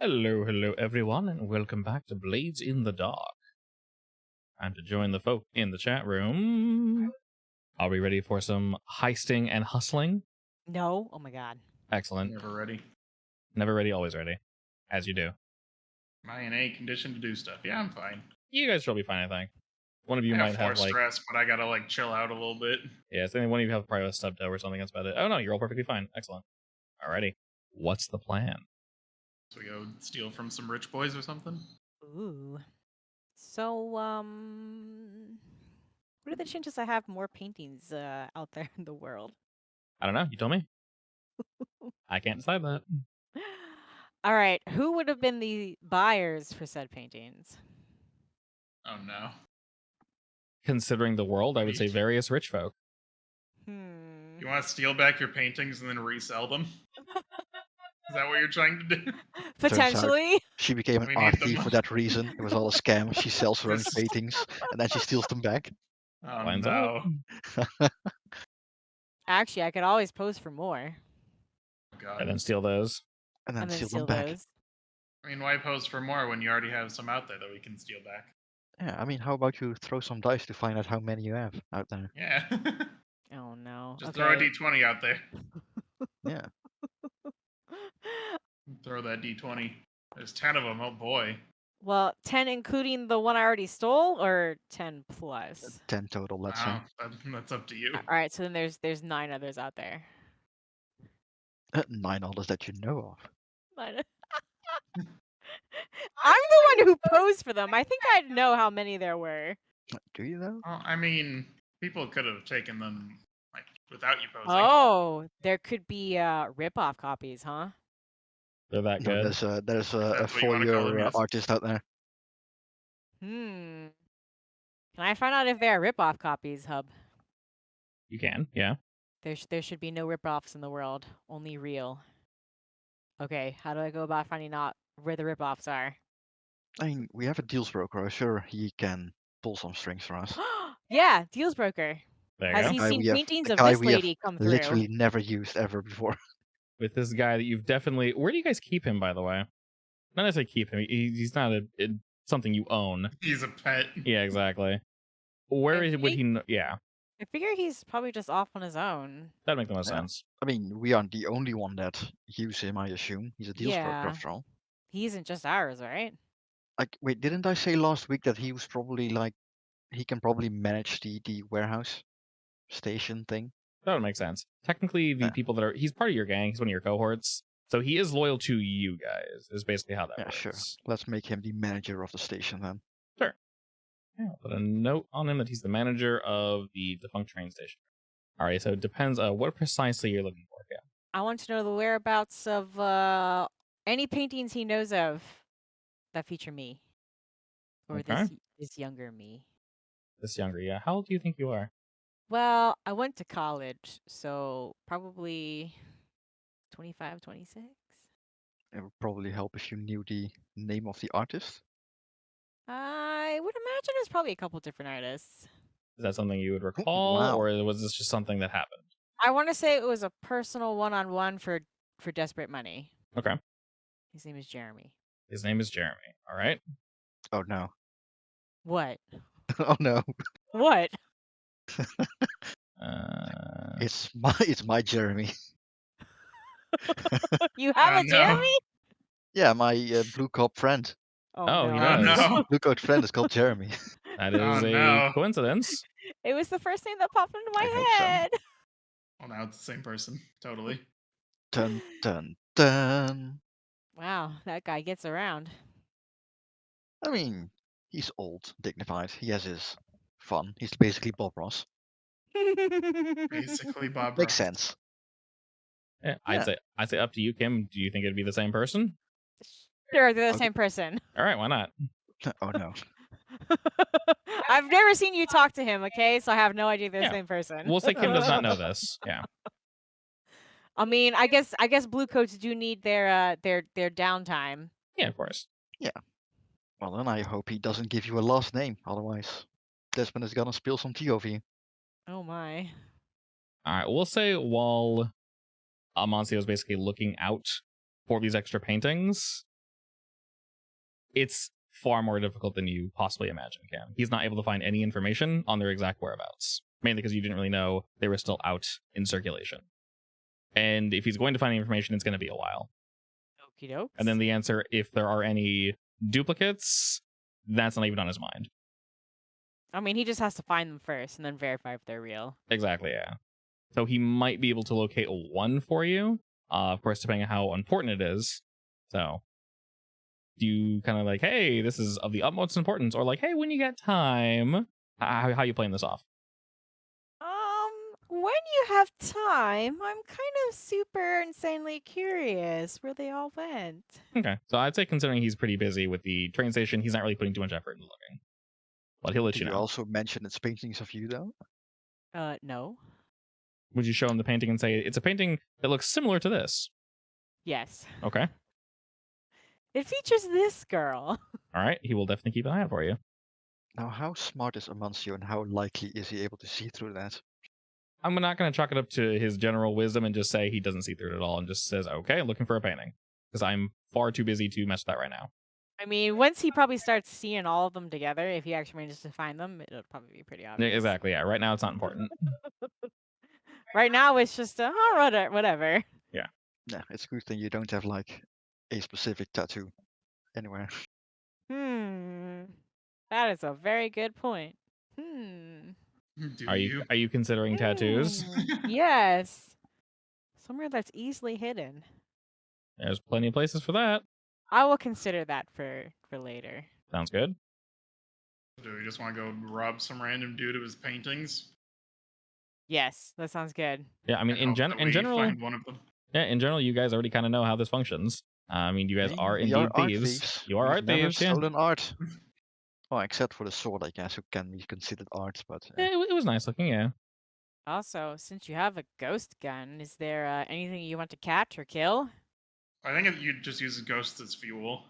Hello, everyone, and welcome back to Blades in the Dark. Time to join the folk in the chat room. Are we ready for some heisting and hustling? No. Oh my god. Excellent. Never ready. Never ready, always ready. As you do. Am I in a condition to do stuff? Yeah, I'm fine. You guys should be fine, I think. One of you I might have have, like... stress, but I gotta, chill out a little bit. Yeah, I think one of you have probably a stub toe or something. That's about it. Oh, no, you're all perfectly fine. Excellent. Alrighty. What's the plan? So we go steal from some rich boys or something? Ooh. So, what are the chances I have more paintings out there in the world? I don't know. You tell me. I can't decide that. All right. Who would have been the buyers for said paintings? Oh no. Considering the world, I would say Wait. various rich folk. You want to steal back your paintings and then resell them? Is that what you're trying to do? Potentially. She became an We art need them. thief for that reason. It was all a scam. She sells her own This- paintings and then she steals them back. Oh Lines no. Actually, I could always pose for more Oh, God. And then steal those. And then and then steal steal them back. those. I mean, why pose for more when you already have some out there that we can steal back? Yeah, I mean, how about you throw some dice to find out how many you have out there? Yeah. Oh no. Just Okay. throw a d20 out there. Yeah. Throw that d20. There's 10 of them. Oh boy. Well, 10 including the one I already stole, or 10 plus? 10 total, let's say. That's up to you. All right. So then there's 9 others out there. 9 others that you know of. I'm the one who posed for them. I think I'd know how many there were. Do you though? Well, I mean, people could have taken them without you posing. Oh, there could be rip-off copies, huh? They're that No, good. there's a That's what you wanna call them, four-year yes. artist out there. Can I find out if they are rip-off copies, Hub? You can, yeah. There should be no rip-offs in the world, only real. Okay, how do I go about finding out where the rip-offs are? I mean, we have a deals broker. I'm sure he can pull some strings for us. Yeah, deals broker. There you Has go. he Guy seen we have- paintings the of guy this we have lady come through? Literally never used ever before. With this guy that you've definitely... Where do you guys keep him, by the way? Not necessarily keep him. He's not something you own. He's a pet. Yeah, exactly. Where I would he... Yeah, I figure he's probably just off on his own. that makes the most Yeah. sense. I mean, we aren't the only one that use him, I assume. He's a deals broker Yeah. after all. He isn't just ours, right? Like, wait, didn't I say last week that he was probably he can probably manage the warehouse station thing? That would make sense. Technically, the Yeah. people that are... He's part of your gang. He's one of your cohorts. So he is loyal to you guys, is basically how that Yeah, works. sure. Let's make him the manager of the station then. Sure. Yeah, I'll put a note on him that he's the manager of the defunct train station. Alright, so it depends what precisely you're looking for. Yeah. I want to know the whereabouts of any paintings he knows of that feature me. Or Okay. this younger me. This younger, yeah. How old do you think you are? Well, I went to college, so probably 25, 26. It would probably help if you knew the name of the artist. I would imagine there's probably a couple different artists. Is that something you would recall, wow. or was this just something that happened? I want to say it was a personal one-on-one for desperate money. Okay. His name is Jeremy. His name is Jeremy. All right. Oh no. What? Oh no. What? It's my Jeremy. You have Oh, a no. Jeremy? Yeah, my blue coat friend. Oh, he Oh does. no. Blue coat friend is called Jeremy. That is Oh, a no. coincidence. It was the first thing that popped into I my hope so. head. Well, now it's the same person. Totally. Dun dun dun. Wow, that guy gets around. I mean, he's old, dignified. He has his fun. He's basically Bob Ross. Basically, Bob Makes Ross. sense. Yeah, Yeah. I'd say up to you, Kim. Do you think it'd be the same person? Sure, they're the Okay. same person. All right, why not? Oh no. I've never seen you talk to him, okay? So I have no idea they're the Yeah. same person. We'll say Kim does not know this. Yeah. I mean, I guess blue coats do need their downtime. Yeah, of course. Well, then I hope he doesn't give you a last name. Otherwise, Desmond is gonna spill some tea over you. Oh my. All right, we'll say while Amancio is basically looking out for these extra paintings, it's far more difficult than you possibly imagine, Cam. He's not able to find any information on their exact whereabouts, mainly because you didn't really know they were still out in circulation. And if he's going to find the information, it's going to be a while. Okie dokes. And then the answer, if there are any duplicates, that's not even on his mind. I mean, he just has to find them first and then verify if they're real. Exactly, yeah. So he might be able to locate one for you, of course, depending on how important it is. So you kind of like, hey, this is of the utmost importance, or like, hey, when you get time. How you playing this off? When you have time, I'm kind of super insanely curious where they all went. Okay, so I'd say considering he's pretty busy with the train station, he's not really putting too much effort into looking. But he'll let Did you you know. also mention it's paintings of you, though? No. Would you show him the painting and say, it's a painting that looks similar to this? Yes. Okay. It features this girl. All right, he will definitely keep an eye out for you. Now, how smart is Amancio, and how likely is he able to see through that? I'm not going to chalk it up to his general wisdom and just say he doesn't see through it at all and just says, okay, looking for a painting. Because I'm far too busy to mess with that right now. I mean, once he probably starts seeing all of them together, if he actually manages to find them, it'll probably be pretty Yeah, obvious. exactly, yeah. Right now, it's not important. Right now, it's just whatever. Yeah. Yeah, it's a good thing you don't have, like, a specific tattoo anywhere. That is a very good point. Do Are you considering tattoos? Yes. Somewhere that's easily hidden. There's plenty of places for that. I will consider that for later. Sounds good. Do we just want to go rob some random dude of his paintings? Yes, that sounds good. Yeah, I mean, And hope that we general, find one of them. yeah, in general, you guys already kind of know how this functions. I mean, you guys Hey, are we indeed are art thieves. You are We've art never thieves, yeah. stolen art. Oh, except for the sword, I guess, who can be considered art, but... Yeah, it was nice looking, yeah. Also, since you have a ghost gun, is there anything you want to catch or kill? I think you just use ghosts as fuel.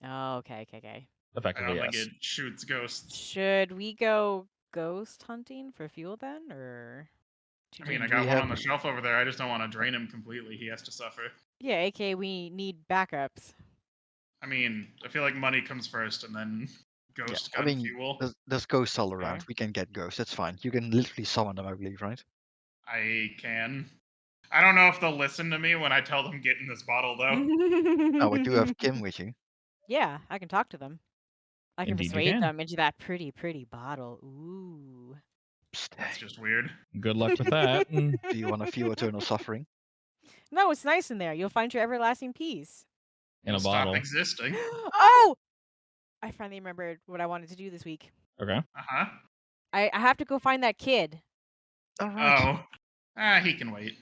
Oh, okay. I Effectively, don't think yes. it shoots ghosts. Should we go ghost hunting for fuel then, or? I mean, I Do got we one have- on the shelf over there. I just don't want to drain him completely. He has to suffer. Yeah, aka we need backups. I mean, I feel like money comes first and then ghost I gun mean, fuel. there's ghosts all Fair. around. We can get ghosts, that's fine. You can literally summon them, I believe, right? I can. I don't know if they'll listen to me when I tell them get in this bottle, though. Oh, we do have Kim with you. Yeah, I can talk to them. I can Indeed you persuade can. them into that pretty bottle. Ooh. Psst, That's hey, just weird. Good luck with that. do you want to feel eternal suffering? No, it's nice in there. You'll find your everlasting peace. In a Stop bottle. existing. Oh! I finally remembered what I wanted to do this week. Okay. Uh-huh. I have to go find that kid. All right. Oh. He can wait.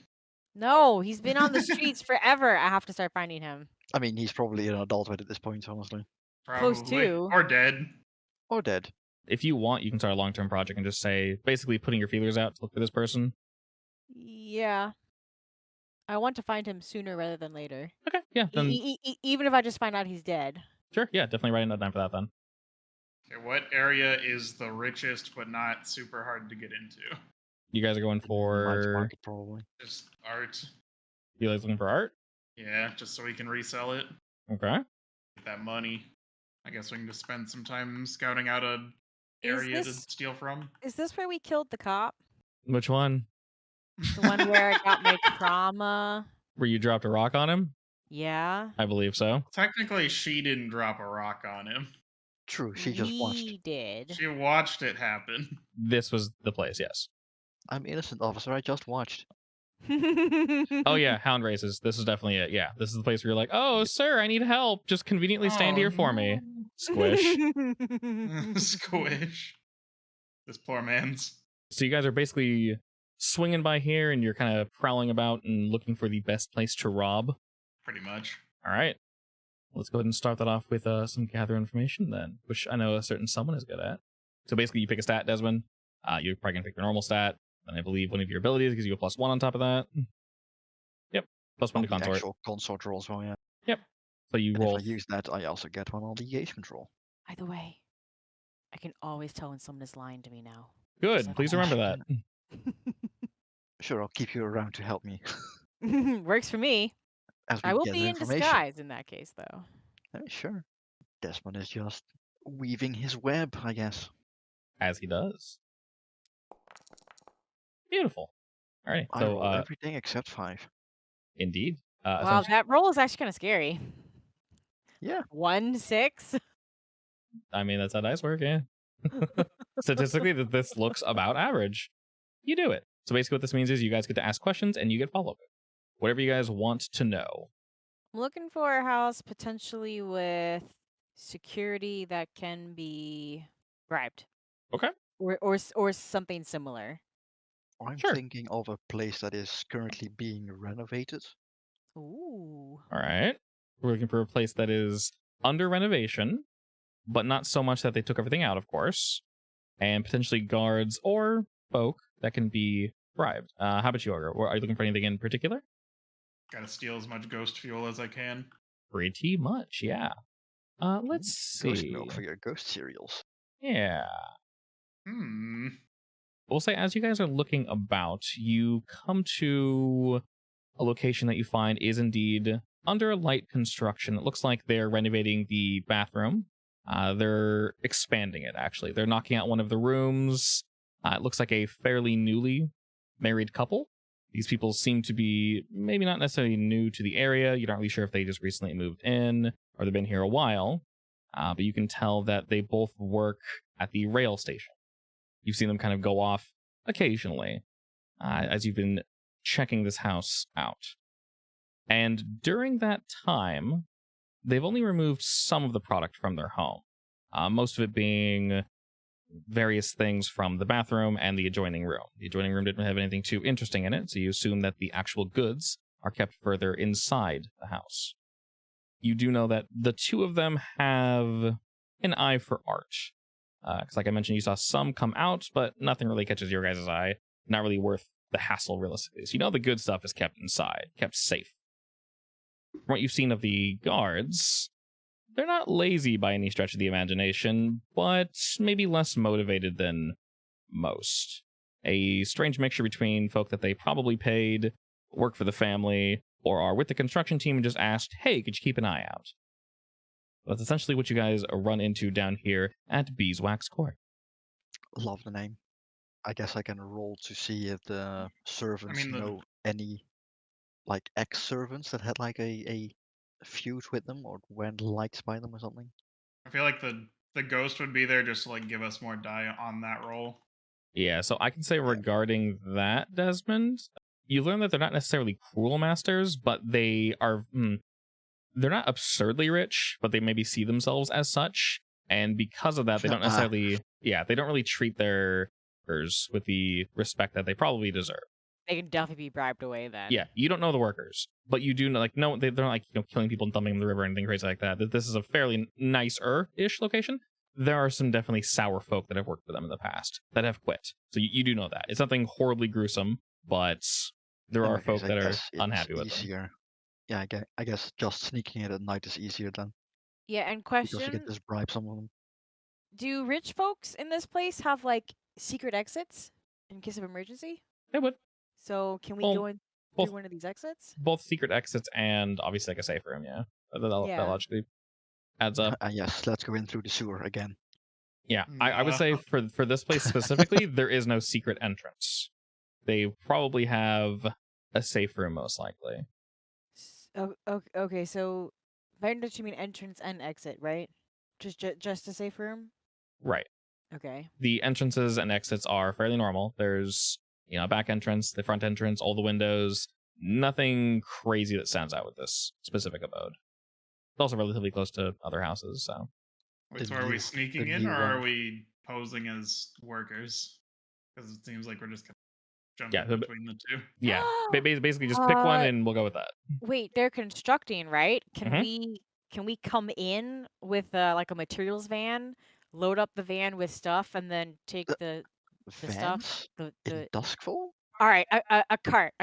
No, he's been on the streets forever. I have to start finding him. I mean, he's probably an adulthood at this point, honestly. Probably. Close to. Or dead. Or dead. If you want, you can start a long-term project and just say, basically putting your feelers out to look for this person. Yeah. I want to find him sooner rather than later. Okay, yeah, then Even if I just find out he's dead. sure, yeah, definitely writing that down for that then. Okay, what area is the richest but not super hard to get into? You guys are going Night for... market, probably. Just art. You guys looking for art? Yeah, just so we can resell it. Okay. Get that money. I guess we can just spend some time scouting out a Is area to this- steal from. Is this where we killed the cop? Which one? The one where I got my trauma? Where you dropped a rock on him? Yeah. I believe so. Technically, she didn't drop a rock on him. True, she just watched. We did. She watched it happen. This was the place, yes. I'm innocent, officer, I just watched. Oh yeah, hound races. This is definitely it. Yeah, this is the place where you're like, oh, sir, I need help. Just conveniently stand Oh, here for me. no. Squish. Squish. This poor man's. So you guys are basically swinging by here and you're kind of prowling about and looking for the best place to rob. Pretty much. All right. Let's go ahead and start that off with some gather information then, which I know a certain someone is good at. So basically you pick a stat, Desmond. You're probably going to pick your normal stat. And I believe one of your abilities gives you a +1 on top of that. Yep. +1 to The consort. actual consort roll as well, yeah. So you And roll. if I use that, I also get one on the engagement roll. By the way, I can always tell when someone is lying to me now. Good. Just Please FYI. remember that. Sure, I'll keep you around to help me. Works for me. As we I will gather be in information. disguise in that case, though. Sure. Desmond is just weaving his web, I guess. As he does. Beautiful. All right. I So, roll everything except 5. indeed. Wow, Essentially, that roll is actually kind of scary. Yeah. 1, 6. I mean, that's how dice work, yeah. Statistically, this looks about average. You do it. So basically what this means is you guys get to ask questions and you get follow-up. Whatever you guys want to know. I'm looking for a house potentially with security that can be bribed. Okay. Or something similar. I'm Sure. thinking of a place that is currently being renovated. Ooh. All right. We're looking for a place that is under renovation, but not so much that they took everything out, of course. And potentially guards or folk that can be bribed. How about you, Ogre? Are you looking for anything in particular? Gotta steal as much ghost fuel as I can. Pretty much, yeah. Let's Ghost see. milk for your ghost cereals. Yeah. Hmm. We'll say as you guys are looking about, you come to a location that you find is indeed under light construction. It looks like they're renovating the bathroom. They're expanding it, actually. They're knocking out one of the rooms. It looks like a fairly newly married couple. These people seem to be maybe not necessarily new to the area. You're not really sure if they just recently moved in or they've been here a while. But you can tell that they both work at the rail station. You've seen them kind of go off occasionally as you've been checking this house out. And during that time, they've only removed some of the product from their home. Most of it being various things from the bathroom and the adjoining room. The adjoining room didn't have anything too interesting in it, so you assume that the actual goods are kept further inside the house. You do know that the two of them have an eye for art. Because like I mentioned, you saw some come out, but nothing really catches your guys' eye. Not really worth the hassle, realistically. So you know the good stuff is kept inside, kept safe. From what you've seen of the guards, they're not lazy by any stretch of the imagination, but maybe less motivated than most. A strange mixture between folk that they probably paid, work for the family, or are with the construction team and just asked, hey, could you keep an eye out? That's essentially what you guys run into down here at Beeswax Court. Love the name. I guess I can roll to see if the servants know any like ex-servants that had like a feud with them or weren't liked by them or something. I feel like the ghost would be there just to like give us more die on that roll. Yeah, so I can say regarding that, Desmond, you learn that they're not necessarily cruel masters, but they are... they're not absurdly rich, but they maybe see themselves as such. And because of that, they don't necessarily... they don't really treat their workers with the respect that they probably deserve. They can definitely be bribed away then. Yeah, you don't know the workers, but you do know, like, no, they're not like, killing people and dumping them in the river or anything crazy like that. This is a fairly nicer-ish location. There are some definitely sour folk that have worked for them in the past that have quit. So you do know that. It's nothing horribly gruesome, but there are folk that are unhappy with them. Yeah, I guess just sneaking it at night is easier then. Yeah, and Because you question, can just bribe some of them. do rich folks in this place have like secret exits in case of emergency? They would. So can we Well, go in through one of these exits? Both secret exits and obviously like a safe room, yeah. That logically adds up. Yes, let's go in through the sewer again. Yeah, I would say for this place specifically, there is no secret entrance. They probably have a safe room, most likely. Okay, so if I understand you mean entrance and exit, right? Just a safe room? Right. Okay. The entrances and exits are fairly normal. There's, a back entrance, the front entrance, all the windows. Nothing crazy that stands out with this specific abode. It's also relatively close to other houses, so. Wait, so are we sneaking in or are we posing as workers? Because it seems like we're just kind of jumping between the two. Yeah, basically just pick one and we'll go with that. Wait, they're constructing, right? Can Mhm. we come in with like a materials van, load up the van with stuff, and then take the stuff? In Duskfall? All right, a cart.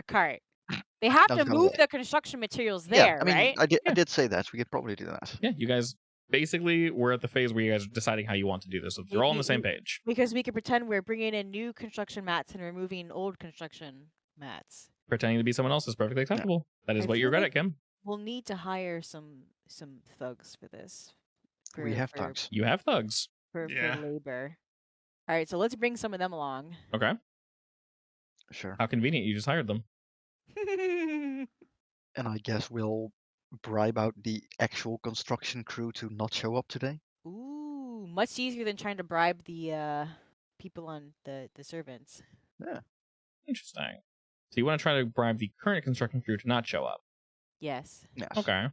They have I was to gonna move say. the construction materials Yeah, there, I mean, right? I did say that. We could probably do that. Yeah, you guys basically we're at the phase where you guys are deciding how you want to do this. So you're all on the same page. Because we can pretend we're bringing in new construction mats and removing old construction mats. Pretending to be someone else is perfectly acceptable. That is what you're good at, Kim. We'll need to hire some thugs for this. We have thugs. You have thugs. For labor. All right, so let's bring some of them along. Okay. Sure. How convenient, you just hired them. And I guess we'll bribe out the actual construction crew to not show up today. Ooh, much easier than trying to bribe the people on the servants. Yeah. Interesting. So you want to try to bribe the current construction crew to not show up? Yes. Yes. Okay.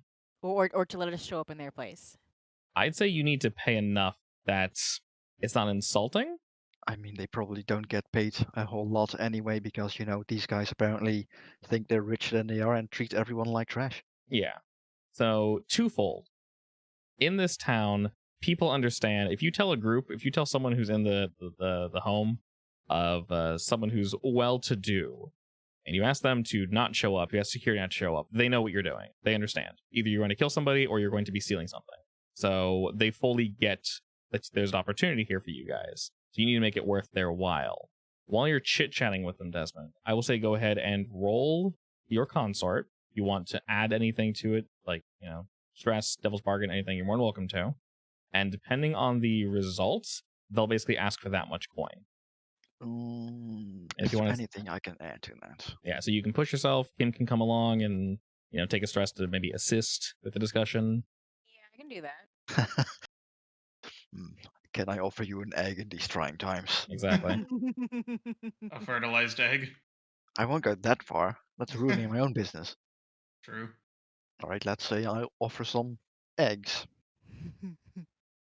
Or to let us show up in their place. I'd say you need to pay enough that it's not insulting. I mean, they probably don't get paid a whole lot anyway because, these guys apparently think they're richer than they are and treat everyone like trash. Yeah. So twofold. In this town, people understand if you tell someone who's in the home of someone who's well-to-do, and you ask them to not show up, you ask security not to show up, they know what you're doing. They understand. Either you're going to kill somebody or you're going to be stealing something. So they fully get that there's an opportunity here for you guys. So you need to make it worth their while. While you're chit-chatting with them, Desmond, I will say go ahead and roll your consort. If you want to add anything to it, like, stress, devil's bargain, anything, you're more than welcome to. And depending on the results, they'll basically ask for that much coin. If you want anything I can add to that. Yeah, so you can push yourself. Kim can come along and, take a stress to maybe assist with the discussion. Yeah, I can do that. Can I offer you an egg in these trying times? Exactly. A fertilized egg? I won't go that far. That's ruining my own business. True. All right, let's say I offer some eggs.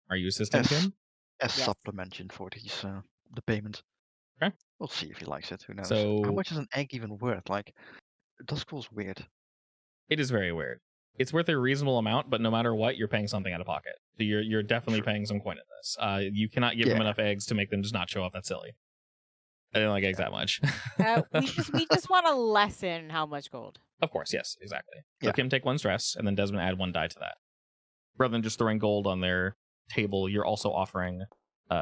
Are you assisting Kim? As supplementation for the payment. Okay. We'll see if he likes it. Who knows? So, how much is an egg even worth? Like, Dusk School's weird. It is very weird. It's worth a reasonable amount, but no matter what, you're paying something out of pocket. So you're definitely paying some coin in this. You cannot give them enough eggs to make them just not show up. That's silly. I don't like eggs that much. we just want to lessen how much gold. Of course, yes, exactly. So Kim, take 1 stress, and then Desmond add 1 die to that. Rather than just throwing gold on their table, you're also offering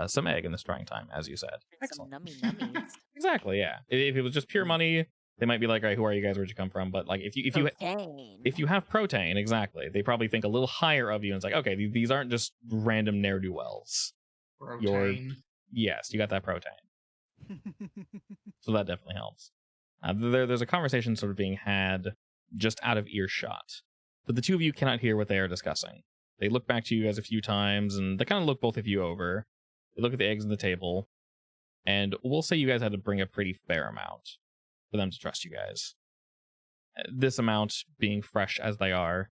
some egg in this trying time, as you said. Excellent. Some nummies. Exactly, yeah. If it was just pure money, they might be like, all right, who are you guys? Where'd you come from? But like, if you have protein, exactly, they probably think a little higher of you. And it's like, okay, these aren't just random ne'er do wells. Protein. Yes, you got that protein. So that definitely helps. There's a conversation sort of being had just out of earshot, but the two of you cannot hear what they are discussing. They look back to you guys a few times, and they kind of look both of you over. They look at the eggs on the table, and we'll say you guys had to bring a pretty fair amount for them to trust you guys. This amount being fresh as they are,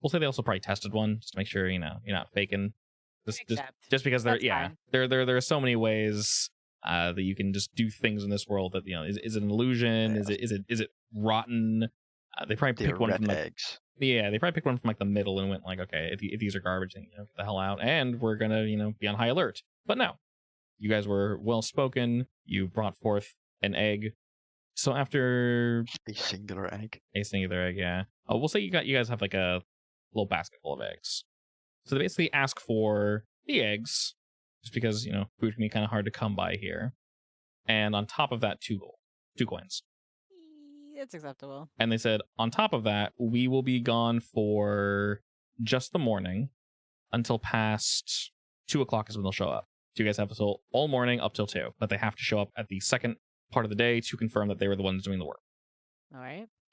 we'll say they also probably tested one just to make sure you're not faking. Just because there are so many ways that you can just do things in this world that is it an illusion? Yeah. Is it rotten? They probably picked one from eggs. Yeah, they probably picked one from like the middle and went like, okay, if these are garbage, then get the hell out, and we're gonna be on high alert. But no, you guys were well spoken. You brought forth an egg. So after a singular egg, yeah. Oh, we'll say you guys have like a little basket full of eggs. So they basically ask for the eggs, just because food can be kind of hard to come by here, and on top of that, 2 gold, 2 coins. That's acceptable. And they said, on top of that, we will be gone for just the morning until past 2 o'clock is when they'll show up. So you guys have until all morning up till 2, but they have to show up at the second part of the day to confirm that they were the ones doing the work.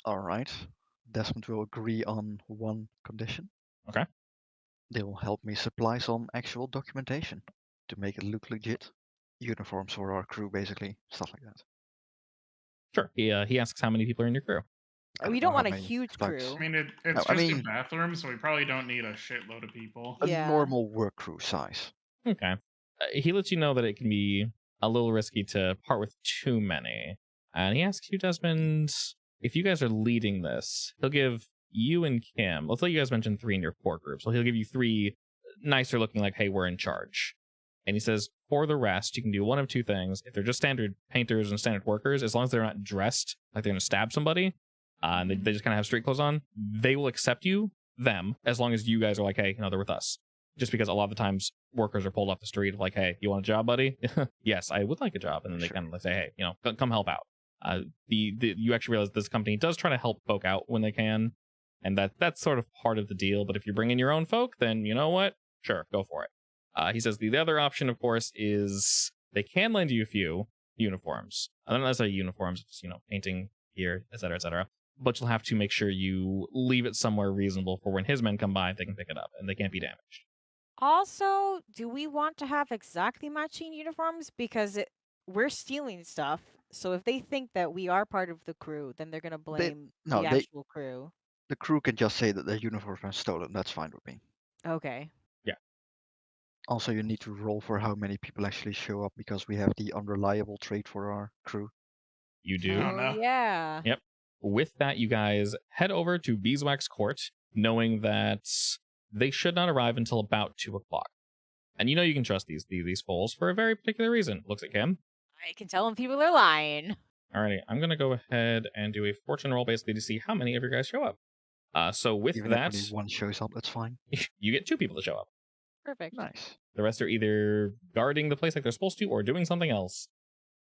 All right. Desmond will agree on one condition. Okay. They will help me supply some actual documentation to make it look legit. Uniforms for our crew, basically. Stuff like that. Sure. He asks how many people are in your crew. We don't want a huge crew. I mean, it's just a bathroom, so we probably don't need a shitload of people. A normal work crew size. Okay. He lets you know that it can be a little risky to part with too many. And he asks you, Desmond, if you guys are leading this, he'll give you and Kim, let's let you guys mention 3 in your core group. So he'll give you 3 nicer looking, like, hey, we're in charge. And he says, for the rest, you can do one of 2 things. If they're just standard painters and standard workers, as long as they're not dressed like they're going to stab somebody, and they just kind of have street clothes on, they will accept them, as long as you guys are like, hey, they're with us. Just because a lot of the times workers are pulled off the street of like, hey, you want a job, buddy? Yes, I would like a job. And then they kind of say, hey, come help out. You actually realize this company does try to help folk out when they can. And that's sort of part of the deal. But if you're bringing your own folk, then you know what? Sure, go for it. He says the other option, of course, is they can lend you a few uniforms. Not necessarily uniforms, just, painting gear, etc., etc. But you'll have to make sure you leave it somewhere reasonable for when his men come by, they can pick it up, and they can't be damaged. Also, do we want to have exactly matching uniforms? Because we're stealing stuff. So if they think that we are part of the crew, then they're going to blame the actual crew. The crew can just say that their uniform was stolen. That's fine with me. Okay. Yeah. Also, you need to roll for how many people actually show up because we have the unreliable trait for our crew. You do? Oh, no. Yeah. Yep. With that, you guys head over to Beeswax Court, knowing that they should not arrive until about 2 o'clock. And you can trust these fools for a very particular reason. Looks at Kim. I can tell when people are lying. Alrighty, I'm going to go ahead and do a fortune roll basically to see how many of you guys show up. So with Even that, if only one shows up, that's fine. you get 2 people to show up. Perfect. Nice. The rest are either guarding the place like they're supposed to or doing something else.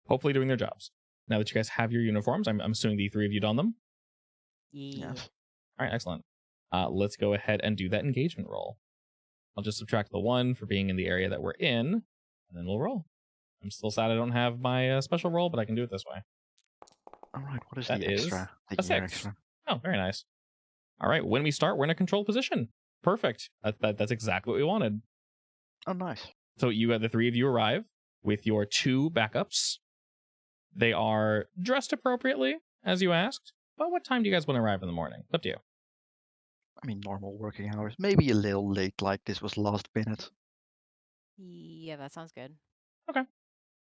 Hopefully doing their jobs. Now that you guys have your uniforms, I'm assuming the 3 of you don them. Yeah. Yes. All right, excellent. Let's go ahead and do that engagement roll. I'll just subtract the 1 for being in the area that we're in, and then we'll roll. I'm still sad I don't have my special roll, but I can do it this way. All right, what is That the is extra? a The year 6. extra. Oh, very nice. All right, when we start, we're in a controlled position. Perfect. That's exactly what we wanted. Oh, nice. So the 3 of you arrive with your 2 backups. They are dressed appropriately, as you asked. But what time do you guys want to arrive in the morning? It's up to you. I mean, normal working hours. Maybe a little late, like this was last minute. Yeah, that sounds good. Okay.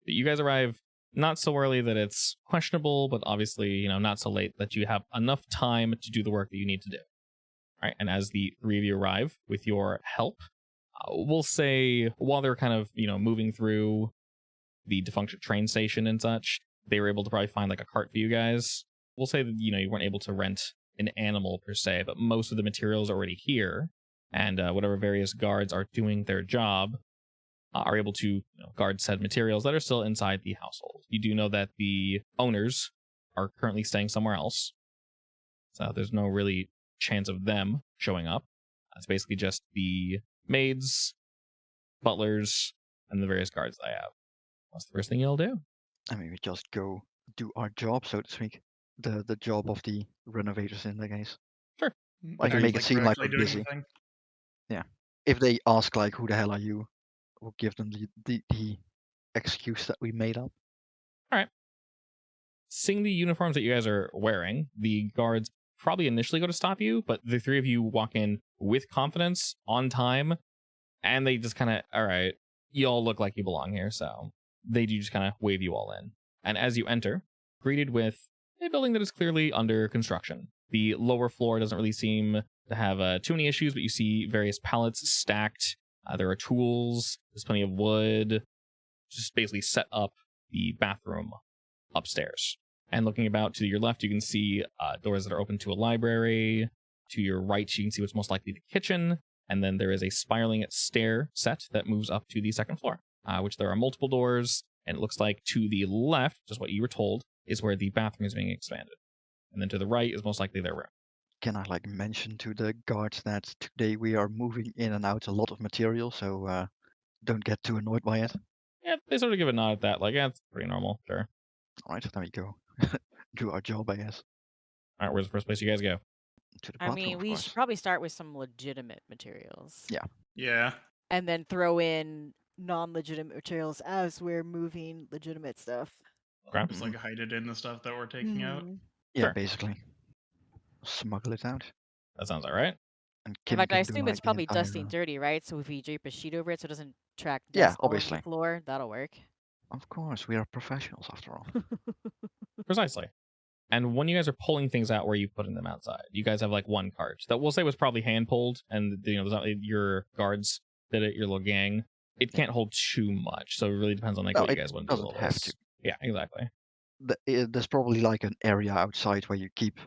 You guys arrive not so early that it's questionable, but obviously, not so late that you have enough time to do the work that you need to do. All right. And as the 3 of you arrive with your help, we'll say while they're kind of, moving through the defunct train station and such, they were able to probably find like a cart for you guys. We'll say that, you weren't able to rent an animal per se, but most of the materials are already here. And whatever various guards are doing their job are able to guard said materials that are still inside the household. You do know that the owners are currently staying somewhere else. So there's no really chance of them showing up. It's basically just the maids, butlers, and the various guards that I have. What's the first thing you'll do? I mean, we just go do our job, so to speak. The job of the renovators in the case. Sure. Like, Are you, make it seem like directly we're doing busy. the thing? Yeah. If they ask, like, who the hell are you? We'll give them the excuse that we made up. Seeing the uniforms that you guys are wearing, the guards probably initially go to stop you, but the 3 of you walk in with confidence, on time, and they just kind of, all right, you all look like you belong here, so they do just kind of wave you all in. And as you enter, greeted with a building that is clearly under construction. The lower floor doesn't really seem to have too many issues, but you see various pallets stacked. There are tools, there's plenty of wood, just basically set up the bathroom upstairs. And looking about to your left, you can see doors that are open to a library. To your right, you can see what's most likely the kitchen. And then there is a spiraling stair set that moves up to the second floor, which there are multiple doors. And it looks like to the left, just what you were told, is where the bathroom is being expanded. And then to the right is most likely their room. Can I mention to the guards that today we are moving in and out a lot of material, so don't get too annoyed by it? Yeah, they sort of give a nod at that, like, yeah, it's pretty normal, sure. All right, there we go. Do our job, I guess. All right, where's the first place you guys go? To the I bathroom, mean, of we course. should probably start with some legitimate materials. Yeah. Yeah. And then throw in non-legitimate materials as we're moving legitimate stuff. Okay. Just hide it in the stuff that we're taking out. Yeah, Sure. basically. Smuggle it out. That sounds all right. And In Kim fact, I can do, assume it's the probably entire, dusty and dirty, right? So if we drape a sheet over it so it doesn't track Yeah, dust all over obviously. the floor, that'll work. Of course, we are professionals after all. Precisely. And when you guys are pulling things out, where are you putting them outside? You guys have one cart that we'll say was probably hand pulled, and there's not, your guards did it, your little gang. It can't hold too much, so it really depends on No, what you it guys want to do. doesn't have to. Yeah, exactly. There's probably an area outside where you keep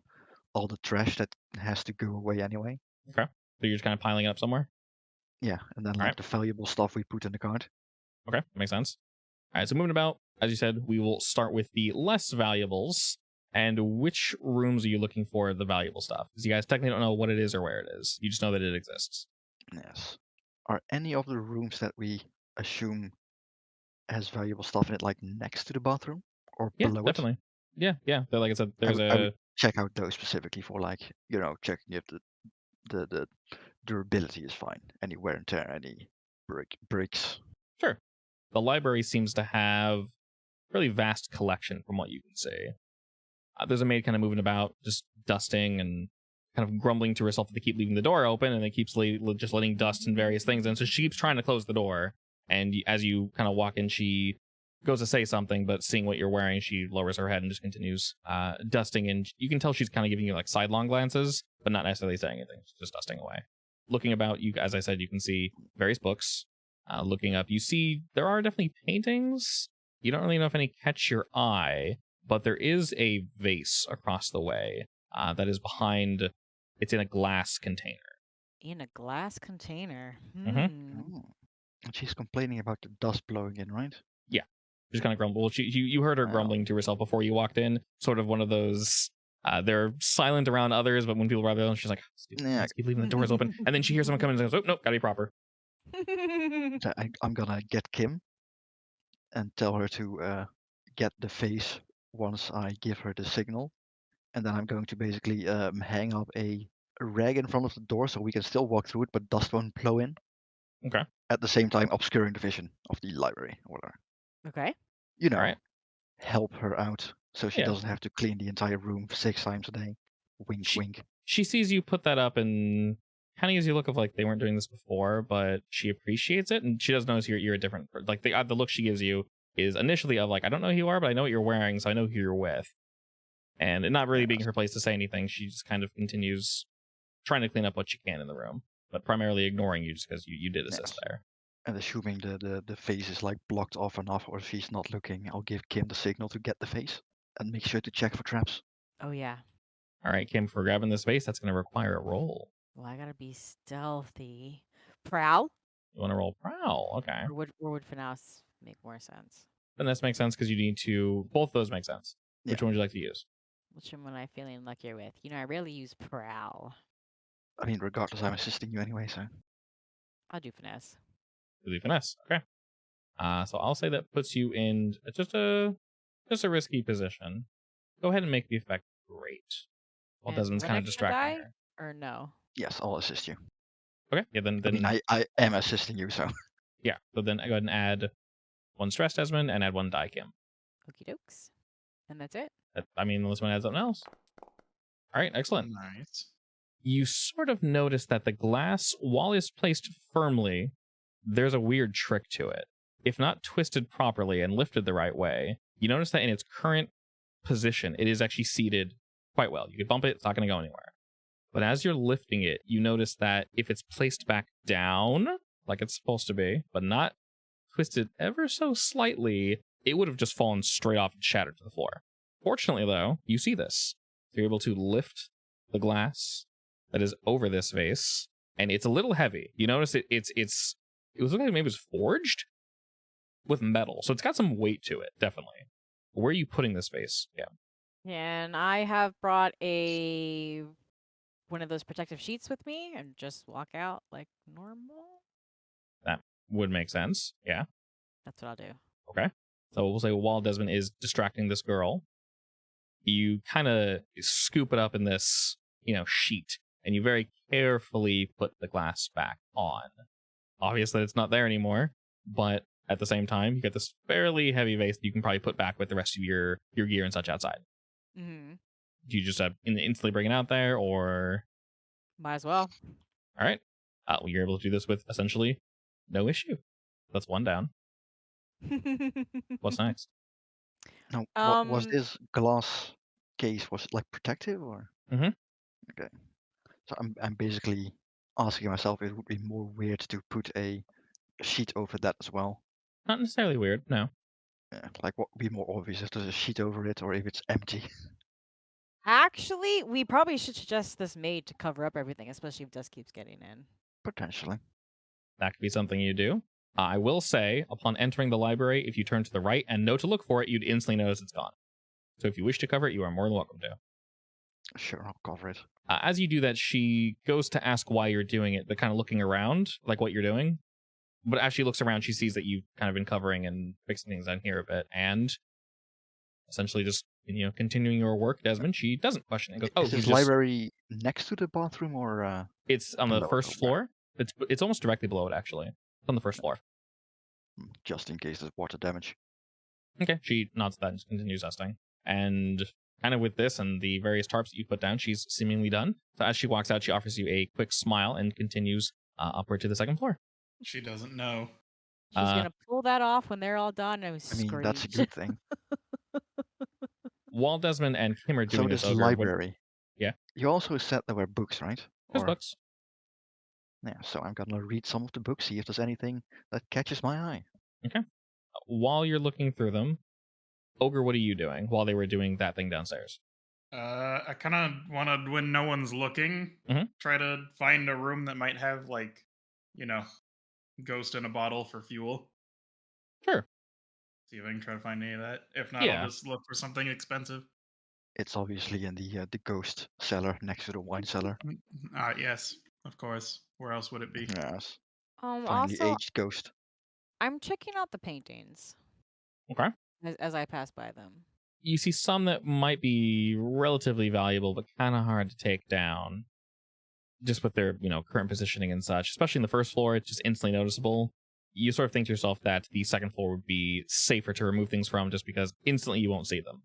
all the trash that has to go away anyway. Okay. So you're just kind of piling it up somewhere? Yeah, and then Alright. the valuable stuff we put in the cart. Okay, makes sense. All right, so moving about, as you said, we will start with the less valuables. And which rooms are you looking for the valuable stuff? Because you guys technically don't know what it is or where it is. You just know that it exists. Yes. Are any of the rooms that we assume has valuable stuff in it, like next to the bathroom or Yeah, below it? definitely. Yeah. So like I said, I there's would a check out those specifically for like, checking if the durability is fine. Any wear and tear, any breaks. sure. The library seems to have a really vast collection from what you can see. There's a maid kind of moving about, just dusting and kind of grumbling to herself that they keep leaving the door open, and it keeps just letting dust and various things. And so she keeps trying to close the door. And as you kind of walk in, she goes to say something, but seeing what you're wearing, she lowers her head and just continues dusting. And you can tell she's kind of giving you like sidelong glances, but not necessarily saying anything. She's just dusting away. Looking about, you, as I said, you can see various books. Looking up, you see there are definitely paintings. You don't really know if any catch your eye, but there is a vase across the way that is behind. It's in a glass container. In a glass container. Oh. And she's complaining about the dust blowing in, right? Yeah. Just kind of grumble. You heard her grumbling to herself before you walked in. Sort of one of those. They're silent around others, but when people arrive alone, she's like, let's keep leaving the doors open. And then she hears someone come in and goes, oh, nope, gotta be proper. So I'm gonna get Kim and tell her to get the face once I give her the signal. And then I'm going to basically hang up a rag in front of the door so we can still walk through it, but dust won't blow in. Okay. At the same time, obscuring the vision of the library or whatever. Okay. All right. Help her out so she doesn't have to clean the entire room 6 times a day. Wink, wink. She sees you put that up and kind of gives you a look of like they weren't doing this before, but she appreciates it, and she does notice you're a different. Like the look she gives you is initially of like, I don't know who you are, but I know what you're wearing, so I know who you're with. And it not really being her place to say anything, she just kind of continues trying to clean up what she can in the room, but primarily ignoring you just because you did assist there. And assuming the face is like blocked off enough, or if she's not looking, I'll give Kim the signal to get the face and make sure to check for traps. Oh, yeah. All right, Kim, for grabbing this face, that's going to require a roll. Well, I gotta be stealthy. Prowl? You want to roll prowl? Okay. Or would finesse make more sense? Finesse makes sense because you need to. Both those make sense. Which one would you like to use? Which one am I feeling luckier with? I rarely use prowl. I mean, regardless, I'm assisting you anyway, so. I'll do finesse. You'll do finesse. Okay. So I'll say that puts you in just a risky position. Go ahead and make the effect great. While Desmond's kind of distracting her. Or no? Yes, I'll assist you. Okay. Yeah. Then. I mean, I am assisting you, so. Yeah. So then go ahead and add 1 stress, Desmond, and add 1 die, Kim. Okie dokes. And that's it. Unless one adds something else. All right. Excellent. Nice. You sort of notice that the glass, while it's placed firmly, there's a weird trick to it. If not twisted properly and lifted the right way, you notice that in its current position, it is actually seated quite well. You could bump it, it's not going to go anywhere. But as you're lifting it, you notice that if it's placed back down, like it's supposed to be, but not twisted ever so slightly, it would have just fallen straight off and shattered to the floor. Fortunately, though, you see this. So you're able to lift the glass that is over this vase, and it's a little heavy. You notice it was looking like maybe it was forged with metal, so it's got some weight to it, definitely. Where are you putting this vase? Yeah. And I have brought one of those protective sheets with me and just walk out like normal. That would make sense. Yeah. That's what I'll do. Okay. So we'll say while Desmond is distracting this girl, you kind of scoop it up in this, sheet, and you very carefully put the glass back on. Obviously, it's not there anymore, but at the same time, you get this fairly heavy vase that you can probably put back with the rest of your gear and such outside. Mm-hmm. Do you just instantly bring it out there, or? Might as well. All right. Well, you're able to do this with essentially no issue. That's 1 down. What's next? No, what was this glass case? Was it like protective or? Mm-hmm. Okay. So I'm basically asking myself if it would be more weird to put a sheet over that as well. Not necessarily weird, no. Yeah, like what would be more obvious if there's a sheet over it or if it's empty? Actually, we probably should suggest this maid to cover up everything, especially if dust keeps getting in. Potentially. That could be something you do. I will say, upon entering the library, if you turn to the right and know to look for it, you'd instantly notice it's gone. So if you wish to cover it, you are more than welcome to. Sure, I'll cover it. As you do that, she goes to ask why you're doing it, but kind of looking around, like what you're doing. But as she looks around, she sees that you've kind of been covering and fixing things down here a bit, and essentially just, continuing your work, Desmond. She doesn't question it. Goes, is this library next to the bathroom or? It's on the first floor. It's almost directly below it, actually. It's on the first floor. Just in case there's water damage. Okay, she nods that and continues dusting. And kind of with this and the various tarps that you put down, she's seemingly done. So as she walks out, she offers you a quick smile and continues upward to the second floor. She doesn't know. She's gonna pull that off when they're all done and scream. I mean, that's a good thing. While Desmond and Kim are doing this Ogre, library. Yeah. You also said there were books, right? There's books. Yeah, so I'm gonna read some of the books, see if there's anything that catches my eye. Okay. While you're looking through them, Ogre, what are you doing while they were doing that thing downstairs? I kind of wanted, when no one's looking, try to find a room that might have, ghost in a bottle for fuel. Sure. See if I can try to find any of that. If not, I'll just look for something expensive. It's obviously in the ghost cellar next to the wine cellar. Yes, of course. Where else would it be? Yes. Finally Also, aged ghost. I'm checking out the paintings. Okay. As I pass by them. You see some that might be relatively valuable, but kind of hard to take down. Just with their, current positioning and such. Especially in the first floor, it's just instantly noticeable. You sort of think to yourself that the second floor would be safer to remove things from, just because instantly you won't see them.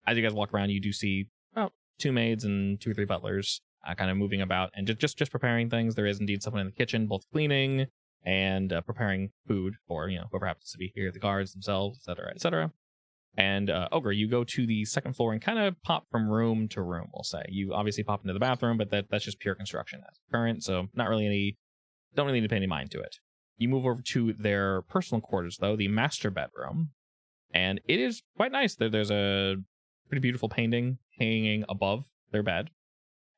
As you guys walk around, you do see about 2 maids and 2 or 3 butlers kind of moving about and just preparing things. There is indeed someone in the kitchen, both cleaning and preparing food for, whoever happens to be here, the guards themselves, etc., etc. And Ogre, you go to the second floor and kind of pop from room to room, we'll say. You obviously pop into the bathroom, but that's just pure construction as current, so don't really need to pay any mind to it. You move over to their personal quarters, though, the master bedroom, and it is quite nice. There's a pretty beautiful painting hanging above their bed,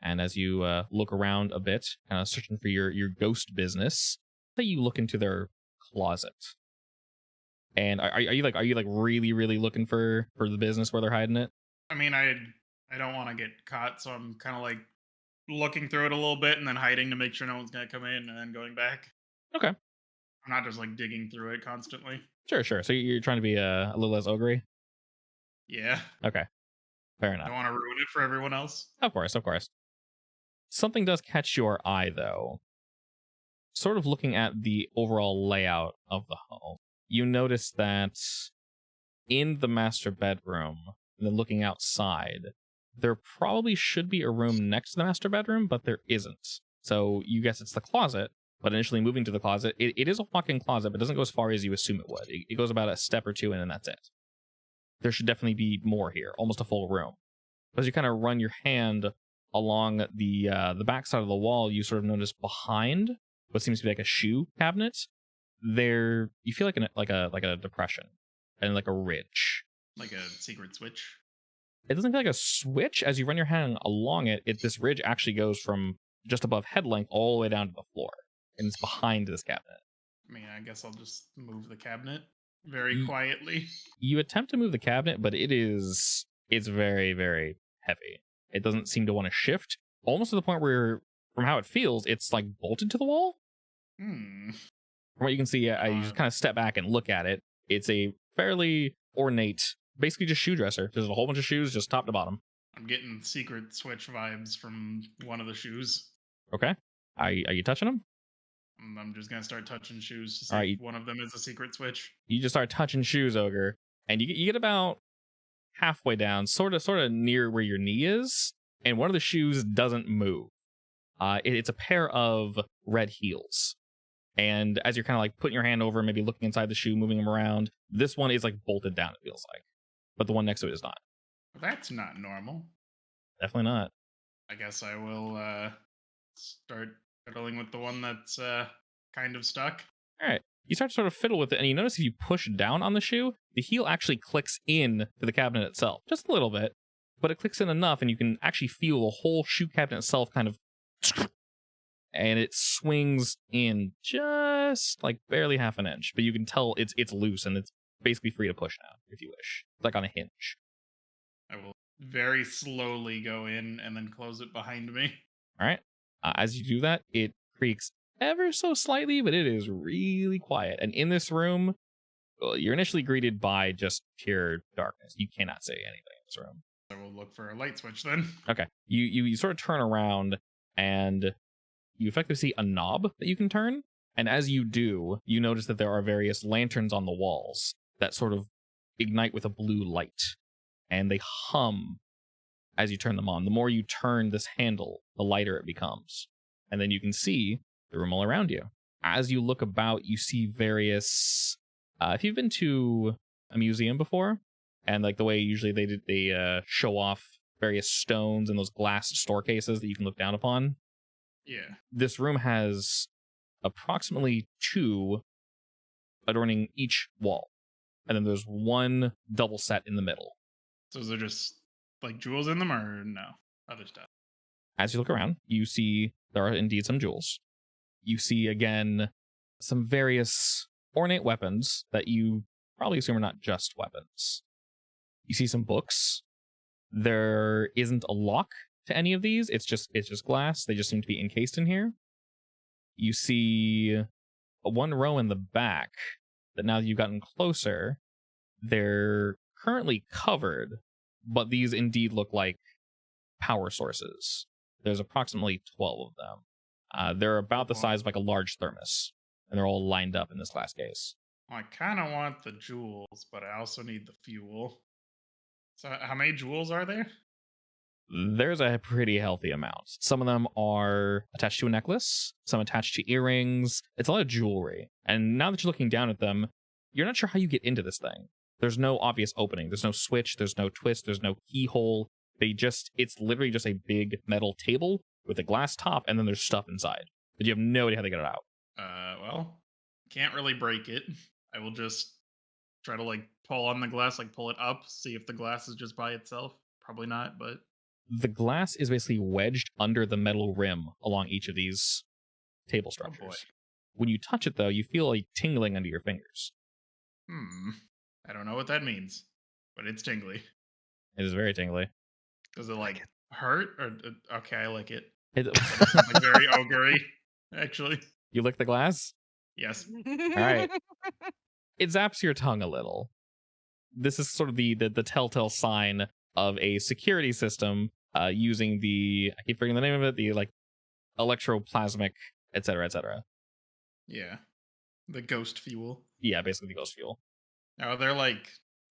and as you look around a bit, kind of searching for your ghost business, you look into their closet. And are you really, really looking for the business where they're hiding it? I mean, I don't want to get caught, so I'm kind of like looking through it a little bit and then hiding to make sure no one's gonna come in and then going back. Okay. I'm not just like digging through it constantly. Sure. So you're trying to be a little less ogre? Yeah. Okay. Fair enough. I don't want to ruin it for everyone else. Of course. Something does catch your eye, though. Sort of looking at the overall layout of the home, you notice that in the master bedroom, and then looking outside, there probably should be a room next to the master bedroom, but there isn't. So you guess it's the closet, but initially moving to the closet, it is a walk-in closet, but doesn't go as far as you assume it would. It goes about a step or two in, and that's it. There should definitely be more here, almost a full room. As you kind of run your hand along the back side of the wall, you sort of notice behind what seems to be like a shoe cabinet, there you feel like a depression and like a ridge, like a secret switch. It doesn't feel like a switch. As you run your hand along it, this ridge actually goes from just above head length all the way down to the floor, and it's behind this cabinet. I mean, I guess I'll just move the cabinet very quietly. You attempt to move the cabinet, but it's very, very heavy. It doesn't seem to want to shift, almost to the point where, from how it feels, it's like bolted to the wall. From what you can see, you just kind of step back and look at it. It's a fairly ornate, basically just shoe dresser. There's a whole bunch of shoes, just top to bottom. I'm getting secret switch vibes from one of the shoes. Okay. Are you touching them? I'm just going to start touching shoes to see if one of them is a secret switch. You just start touching shoes, Ogre, and you get about halfway down, sort of near where your knee is, and one of the shoes doesn't move. It's a pair of red heels. And as you're kind of like putting your hand over, maybe looking inside the shoe, moving them around, this one is like bolted down, it feels like. But the one next to it is not. That's not normal. Definitely not. I guess I will start fiddling with the one that's kind of stuck. All right. You start to sort of fiddle with it, and you notice if you push down on the shoe, the heel actually clicks in to the cabinet itself. Just a little bit. But it clicks in enough, and you can actually feel the whole shoe cabinet itself kind of... And it swings in just like barely half an inch, but you can tell it's loose and it's basically free to push now if you wish. It's like on a hinge. I will very slowly go in and then close it behind me. All right. As you do that, it creaks ever so slightly, but it is really quiet. And in this room, you're initially greeted by just pure darkness. You cannot say anything in this room. So we'll look for a light switch then. Okay. You sort of turn around and you effectively see a knob that you can turn. And as you do, you notice that there are various lanterns on the walls that sort of ignite with a blue light. And they hum as you turn them on. The more you turn this handle, the lighter it becomes. And then you can see the room all around you. As you look about, you see various... if you've been to a museum before, and like the way usually they show off various stones in those glass store cases that you can look down upon. Yeah. This room has approximately 2 adorning each wall. And then there's 1 double set in the middle. So is there just like jewels in them or no? Other stuff? As you look around, you see there are indeed some jewels. You see again some various ornate weapons that you probably assume are not just weapons. You see some books. There isn't a lock to any of these. It's just glass. They just seem to be encased in here. You see 1 row in the back that now that you've gotten closer, they're currently covered, but these indeed look like power sources. There's approximately 12 of them. They're about the size of like a large thermos, and they're all lined up in this glass case. Well, I kind of want the jewels, but I also need the fuel. So how many jewels are there? There's a pretty healthy amount. Some of them are attached to a necklace, some attached to earrings. It's a lot of jewelry. And now that you're looking down at them, you're not sure how you get into this thing. There's no obvious opening. There's no switch. There's no twist. There's no keyhole. It's literally just a big metal table with a glass top, and then there's stuff inside. But you have no idea how to get it out. Well, can't really break it. I will just try to like pull on the glass, like pull it up, see if the glass is just by itself. Probably not, but... The glass is basically wedged under the metal rim along each of these table structures. Oh boy. When you touch it, though, you feel a tingling under your fingers. I don't know what that means, but it's tingly. It is very tingly. Does it like hurt? Or okay, I like it. It's like very ogre-y, actually. You lick the glass? Yes. All right. It zaps your tongue a little. This is sort of the telltale sign of a security system using I keep forgetting the name of it, the like electroplasmic, etc., etc. Yeah. The ghost fuel. Yeah, basically the ghost fuel. Now, are there like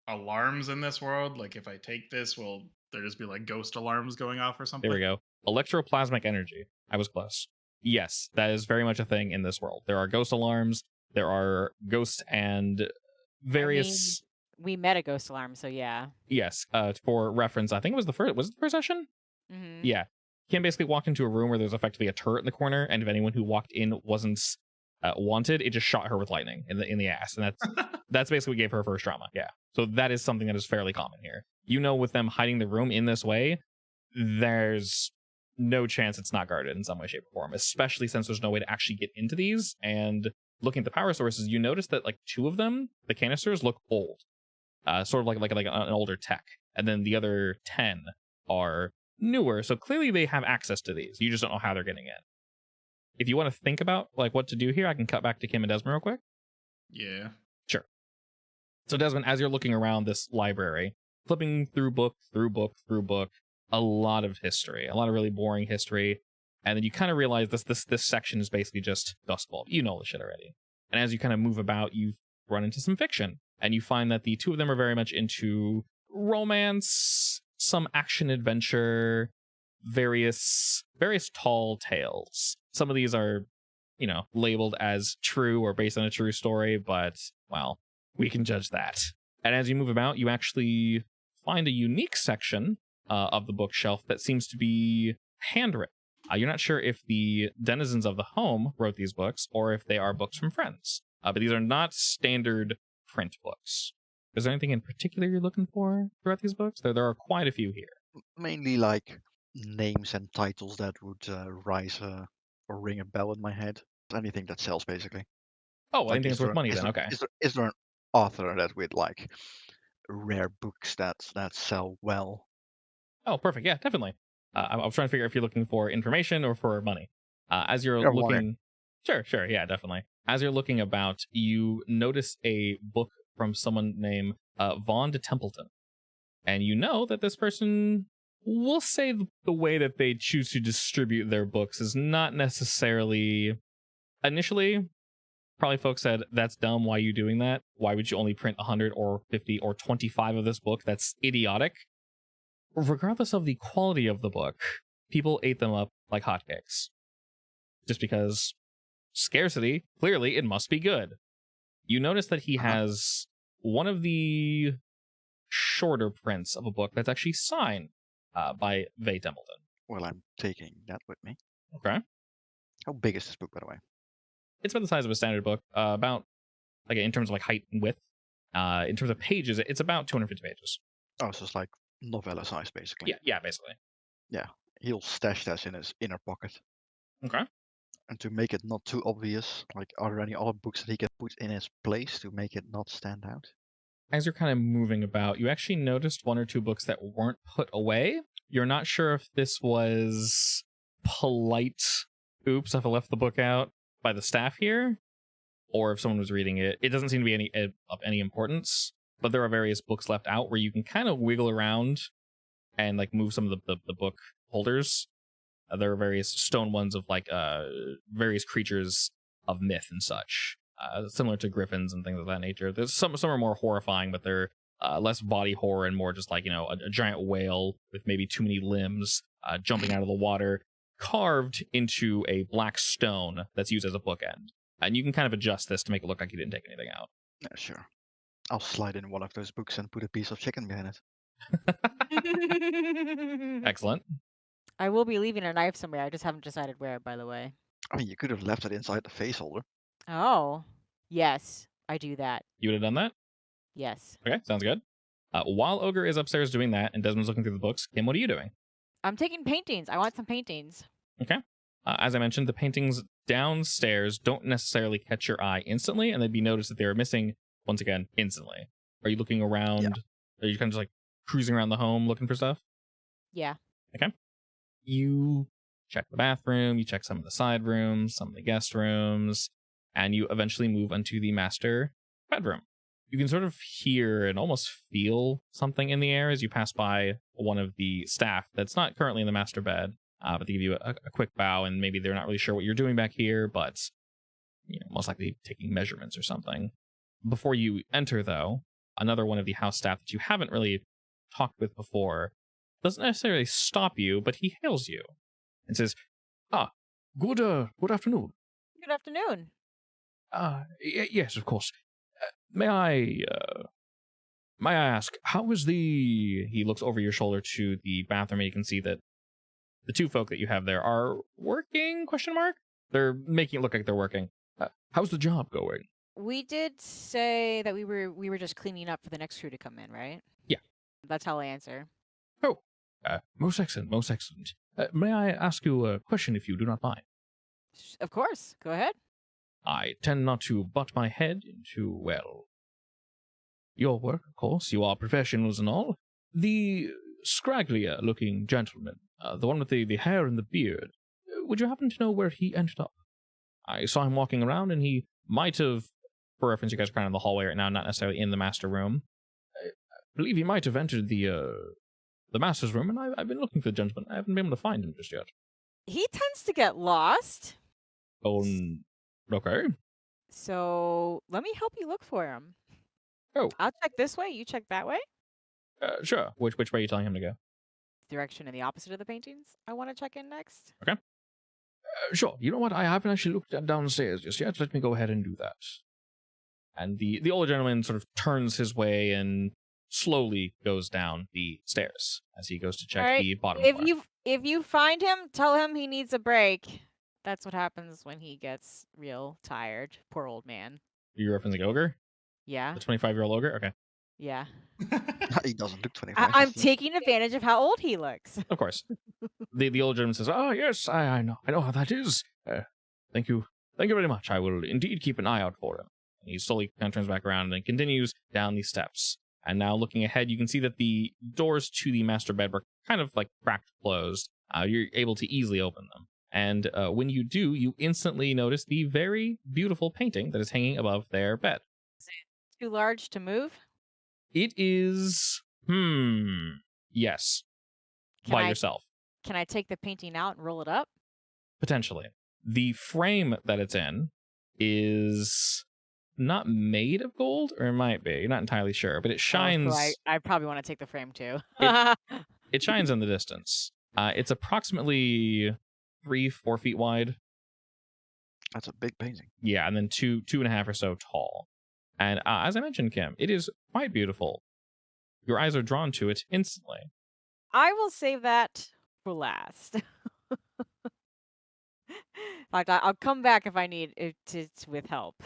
alarms in this world? Like if I take this, will there just be like ghost alarms going off or something? There we go. Electroplasmic energy. I was close. Yes, that is very much a thing in this world. There are ghost alarms. There are ghosts and various... we met a ghost alarm, so yeah. Yes, for reference, I think it was the first session? Mm-hmm. Yeah. You can basically walk into a room where there's effectively a turret in the corner, and if anyone who walked in wasn't wanted, it just shot her with lightning in the ass, and that's basically what gave her first trauma. Yeah. So that is something that is fairly common here. You know, with them hiding the room in this way, there's no chance it's not guarded in some way, shape, or form, especially since there's no way to actually get into these. And looking at the power sources, you notice that like 2 of them, the canisters, look old. Sort of like an older tech. And then the other 10 are newer, so clearly they have access to these. You just don't know how they're getting in. If you want to think about like what to do here, I can cut back to Kim and Desmond real quick. Yeah. Sure. So Desmond, as you're looking around this library, flipping through book, a lot of history, a lot of really boring history, and then you kind of realize this section is basically just Dust Bowl. You know the shit already. And as you kind of move about, you run into some fiction, and you find that the 2 of them are very much into romance, some action adventure, various tall tales. Some of these are, labeled as true or based on a true story, but, well, we can judge that. And as you move about, you actually find a unique section of the bookshelf that seems to be handwritten. You're not sure if the denizens of the home wrote these books or if they are books from friends. But these are not standard print books. Is there anything in particular you're looking for throughout these books? There are quite a few here. Mainly like names and titles that would rise or ring a bell in my head. Anything that sells, basically. Oh, well, anything that's worth money then, okay. Is there an author that with like rare books that sell well? Oh, perfect. Yeah, definitely. I was trying to figure if you're looking for information or for money. As you're Yeah, looking... Sure. Yeah, definitely. As you're looking about, you notice a book from someone named Vaughn de Templeton. And you know that this person, will say the way that they choose to distribute their books is not necessarily... Initially, probably folks said, that's dumb, why are you doing that? Why would you only print 100 or 50 or 25 of this book? That's idiotic. Regardless of the quality of the book, people ate them up like hotcakes. Just because scarcity, clearly it must be good. You notice that he has one of the shorter prints of a book that's actually signed by Vay Templeton. Well, I'm taking that with me. Okay. How big is this book, by the way? It's about the size of a standard book, about, like, in terms of like height and width. In terms of pages, it's about 250 pages. Oh, so it's like novella size, basically. Yeah, basically. Yeah, he'll stash that in his inner pocket. Okay. And to make it not too obvious, like, are there any other books that he can put in his place to make it not stand out? As you're kind of moving about, you actually noticed one or two books that weren't put away. You're not sure if this was polite, oops, if I left the book out by the staff here, or if someone was reading it. It doesn't seem to be any of any importance, but there are various books left out where you can kind of wiggle around and like move some of the book holders. There are various stone ones of like various creatures of myth and such, similar to griffins and things of that nature. There's some are more horrifying, but they're less body horror and more just like, you know, a giant whale with maybe too many limbs jumping out of the water, carved into a black stone that's used as a bookend. And you can kind of adjust this to make it look like you didn't take anything out. Yeah, sure. I'll slide in one of those books and put a piece of chicken behind it. Excellent. I will be leaving a knife somewhere. I just haven't decided where, by the way. I mean, you could have left it inside the face holder. Oh, yes, I do that. You would have done that? Yes. Okay, sounds good. While Ogre is upstairs doing that and Desmond's looking through the books, Kim, what are you doing? I'm taking paintings. I want some paintings. Okay. As I mentioned, the paintings downstairs don't necessarily catch your eye instantly, and they'd be noticed that they are missing, once again, instantly. Are you looking around? Yeah. Are you kind of just like cruising around the home looking for stuff? Yeah. Okay. You check the bathroom, you check some of the side rooms, some of the guest rooms, and you eventually move into the master bedroom. You can sort of hear and almost feel something in the air as you pass by one of the staff that's not currently in the master bed, but they give you a quick bow, and maybe they're not really sure what you're doing back here, but you know, most likely taking measurements or something. Before you enter, though, another one of the house staff that you haven't really talked with before doesn't necessarily stop you, but he hails you and says, good afternoon. Good afternoon. Yes, of course. May I ask, how is he looks over your shoulder to the bathroom, and you can see that the two folk that you have there are working, ? They're making it look like they're working. How's the job going? We did say that we were just cleaning up for the next crew to come in, right? Yeah. That's how I answer. Oh, most excellent, most excellent. May I ask you a question if you do not mind? Of course. Go ahead. I tend not to butt my head into, well, your work, of course. You are professionals and all. The scragglier-looking gentleman, the one with the hair and the beard, would you happen to know where he ended up? I saw him walking around, and he might have, for reference, you guys are kind of in the hallway right now, not necessarily in the master room. I believe he might have entered the master's room, and I've been looking for the gentleman. I haven't been able to find him just yet. He tends to get lost. Oh, okay. So let me help you look for him. Oh. I'll check this way. You check that way. Sure. Which way are you telling him to go? Direction in the opposite of the paintings. I want to check in next. Okay. Sure. You know what? I haven't actually looked downstairs just yet. Let me go ahead and do that. And the older gentleman sort of turns his way and slowly goes down the stairs as he goes to check the bottom floor. If you find him, tell him he needs a break. That's what happens when he gets real tired. Poor old man. You're referencing Ogre? Yeah. The 25-year-old Ogre? Okay. Yeah. He doesn't look 25. I'm taking advantage of how old he looks. Of course. The old gentleman says, "Oh, yes, I know how that is. Thank you very much. I will indeed keep an eye out for him." And he slowly kind of turns back around and continues down the steps. And now looking ahead, you can see that the doors to the master bed were kind of like cracked closed. You're able to easily open them. And when you do, you instantly notice the very beautiful painting that is hanging above their bed. Is it too large to move? It is, yes, by yourself. Can I take the painting out and roll it up? Potentially. The frame that it's in is not made of gold, or it might be. You're not entirely sure, but it shines. Oh, so I probably want to take the frame too. It shines in the distance. It's approximately 3-4 feet wide. That's a big painting. Yeah, and then 2.5 or so tall. And as I mentioned, Kim, it is quite beautiful. Your eyes are drawn to it instantly. I will save that for last. Like I'll come back if I need it with help.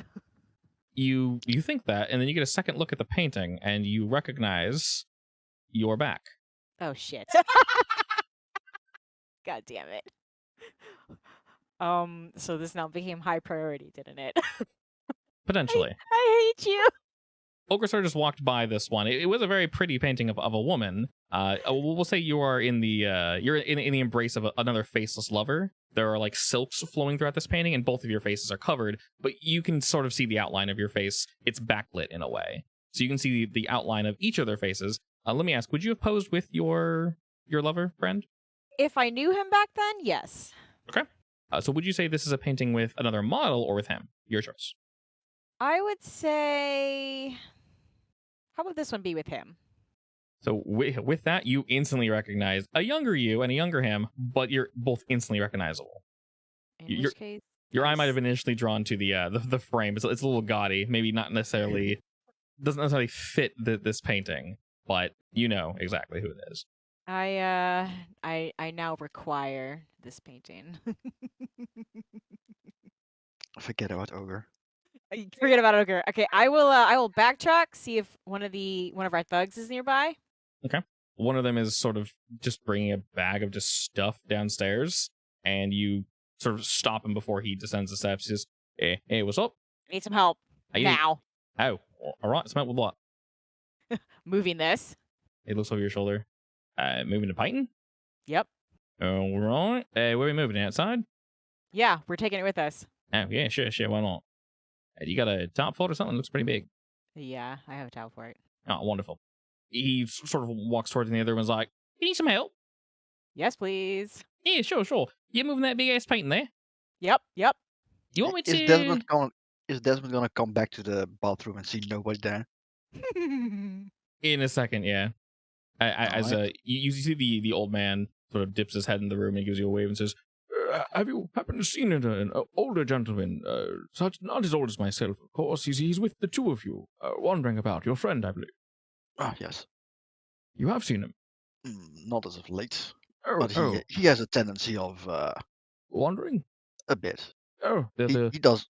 You think that, and then you get a second look at the painting, and you recognize your back. Oh shit! God damn it! So this now became high priority, didn't it? Potentially. I hate you. Ogressar just walked by this one. It was a very pretty painting of a woman. We'll say you are in the you're in the embrace of another faceless lover. There are like silks flowing throughout this painting, and both of your faces are covered, but you can sort of see the outline of your face. It's backlit in a way, so you can see the outline of each of their faces. Let me ask: would you have posed with your lover friend? If I knew him back then, yes. Okay. So would you say this is a painting with another model or with him? Your choice. I would say, how would this one be with him? So with that, you instantly recognize a younger you and a younger him, but you're both instantly recognizable. In which case, your eye might have been initially drawn to the frame. It's a little gaudy, maybe not necessarily doesn't necessarily fit this painting, but you know exactly who it is. I now require this painting. Forget about Ogre. Forget about Ogre. Okay, I will backtrack, see if one of our thugs is nearby. Okay. One of them is sort of just bringing a bag of just stuff downstairs, and you sort of stop him before he descends the steps. He says, hey, what's up? I need some help now. Oh, all right. Some help with what? Moving this. It looks over your shoulder. Moving to Python? Yep. All right. Where are we moving? Outside? Yeah, we're taking it with us. Oh, yeah, sure. Why not? You got a top fold or something? Looks pretty big. Yeah, I have a towel for it. Oh, wonderful. He sort of walks towards and the other one's like, you need some help? Yes, please. Yeah, sure. You moving that big ass painting there? Yep. You want me to... Is Desmond gonna come back to the bathroom and see nobody there? In a second, yeah. You see the old man sort of dips his head in the room and gives you a wave and says, have you happened to seen an older gentleman, such not as old as myself, of course. He's with the two of you, wandering about. Your friend, I believe. Ah, yes. You have seen him? Not as of late. Oh, But he has a tendency of wandering? a bit. Oh, He does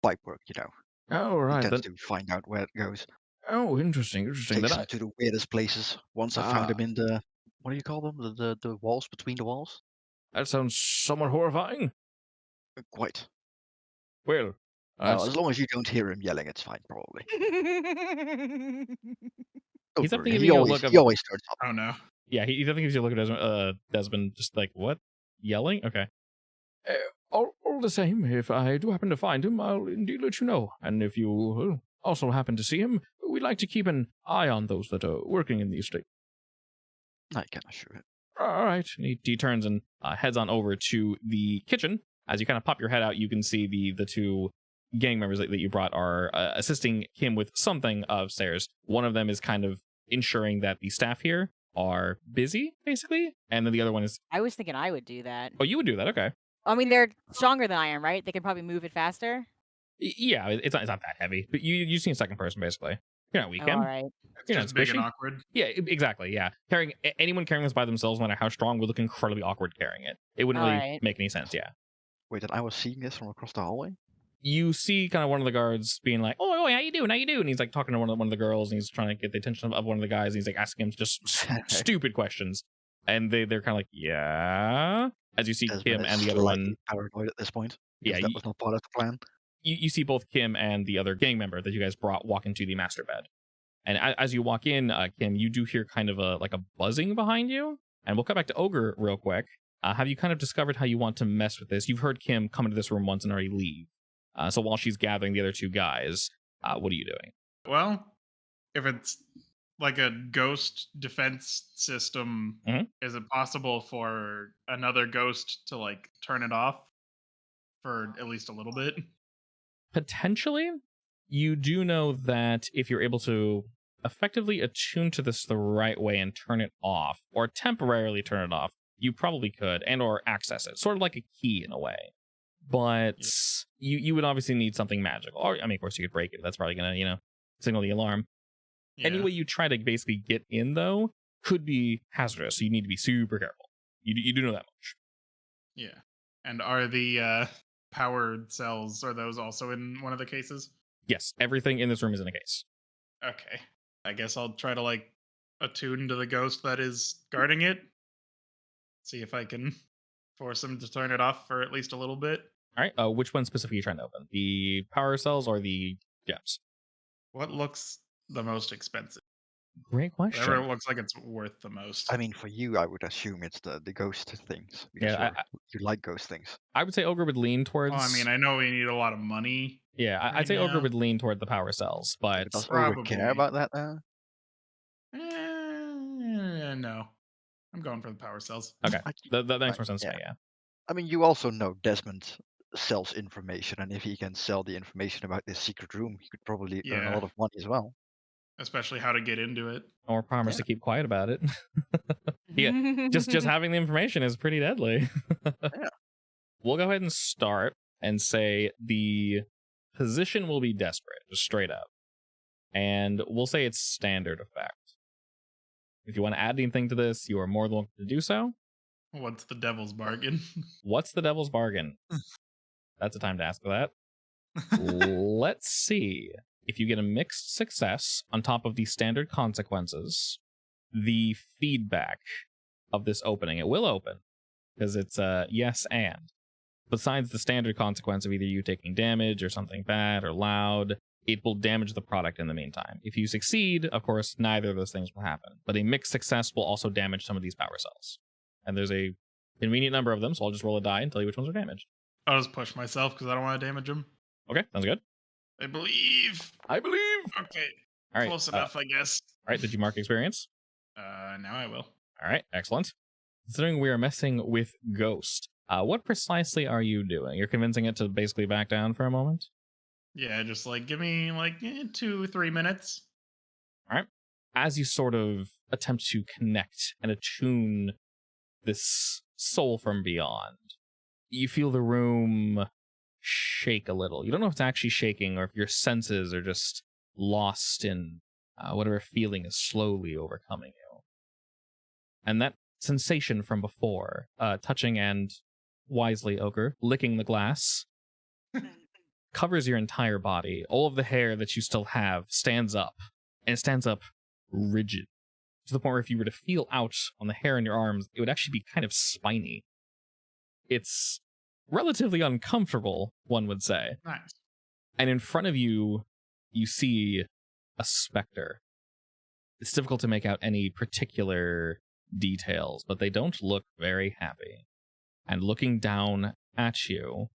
pipe work, you know. Oh, right. He tends to find out where it goes. Oh, interesting. Takes him to the weirdest places. Once I found him in the, what do you call them? The walls between the walls? That sounds somewhat horrifying. Quite. Well, as long as you don't hear him yelling, it's fine, probably. He's definitely he giving you a always, look he always starts up. Oh no. Yeah, he definitely gives you a look at Desmond, just like, what? Yelling? Okay. All the same, if I do happen to find him, I'll indeed let you know. And if you also happen to see him, we'd like to keep an eye on those that are working in the estate. I can assure it. All right. He turns and heads on over to the kitchen. As you kind of pop your head out, you can see the two gang members that you brought are assisting him with something upstairs. One of them is kind of ensuring that the staff here are busy, basically. And then the other one is... I was thinking I would do that. Oh, you would do that? Okay. I mean, they're stronger than I am, right? They can probably move it faster. Yeah, it's not that heavy. But you see a second person, basically. You're not weak, Kim. All right. You're just big and awkward. Yeah, exactly. Yeah, anyone carrying this by themselves, no matter how strong, would look incredibly awkward carrying it. It wouldn't really make any sense. Yeah. Wait, that I was seeing this from across the hallway? You see kind of one of the guards being like, oh, how you doing? And he's like talking to one of the girls, and he's trying to get the attention of one of the guys, and he's like asking him just stupid questions. And they're kind of like, yeah. As you see Kim and the other one... paranoid at this point. Yeah, that was not part of the plan. You see both Kim and the other gang member that you guys brought walk into the master bed. And as you walk in, Kim, you do hear kind of a buzzing behind you. And we'll cut back to Ogre real quick. Have you kind of discovered how you want to mess with this? You've heard Kim come into this room once and already leave. So while she's gathering the other two guys, what are you doing? Well, if it's like a ghost defense system, is it possible for another ghost to like turn it off for at least a little bit? Potentially. You do know that if you're able to effectively attune to this the right way and turn it off, or temporarily turn it off, you probably could, and or access it. Sort of like a key in a way. But you would obviously need something magical. Or, I mean, of course, you could break it. That's probably going to, signal the alarm. Yeah. Any way you try to basically get in, though, could be hazardous. So you need to be super careful. You do know that much. Yeah. And are the powered cells, are those also in one of the cases? Yes. Everything in this room is in a case. Okay. I guess I'll try to, like, attune to the ghost that is guarding it. See if I can force him to turn it off for at least a little bit. All right. Which one specifically are you trying to open? The power cells or the gems? What looks the most expensive? Great question. Whatever looks like it's worth the most. I mean, for you, I would assume it's the ghost things. Yeah, you like ghost things. I would say Ogre would lean towards... Well, I mean, I know we need a lot of money. Yeah, I'd say Ogre would lean toward the power cells, but... Does Ogre care about that, though? No. I'm going for the power cells. Okay, that makes more sense to me, yeah. I mean, you also know Desmond sells information, and if he can sell the information about this secret room, he could probably earn a lot of money as well. Especially how to get into it. Or promise to keep quiet about it. Yeah, just having the information is pretty deadly. Yeah. We'll go ahead and start and say the position will be desperate, just straight up. And we'll say it's standard effect. If you want to add anything to this, you are more than welcome to do so. What's the devil's bargain? What's the devil's bargain? That's a time to ask for that. Let's see. If you get a mixed success on top of the standard consequences, the feedback of this opening, it will open, because it's yes and. Besides the standard consequence of either you taking damage or something bad or loud, it will damage the product in the meantime. If you succeed, of course, neither of those things will happen. But a mixed success will also damage some of these power cells. And there's a convenient number of them, so I'll just roll a die and tell you which ones are damaged. I'll just push myself because I don't want to damage them. Okay, sounds good. I believe. Okay. All right. Close enough, I guess. All right, did you mark experience? Now I will. All right, excellent. Considering we are messing with Ghost, what precisely are you doing? You're convincing it to basically back down for a moment? Yeah, just like give me like 2-3 minutes. All right. As you sort of attempt to connect and attune this soul from beyond, you feel the room shake a little. You don't know if it's actually shaking or if your senses are just lost in whatever feeling is slowly overcoming you. And that sensation from before, touching and, wisely, Ogre, licking the glass, covers your entire body. All of the hair that you still have stands up, and it stands up rigid, to the point where if you were to feel out on the hair in your arms, it would actually be kind of spiny. It's relatively uncomfortable, one would say. Nice. And in front of you, you see a specter. It's difficult to make out any particular details, but they don't look very happy. And looking down at you,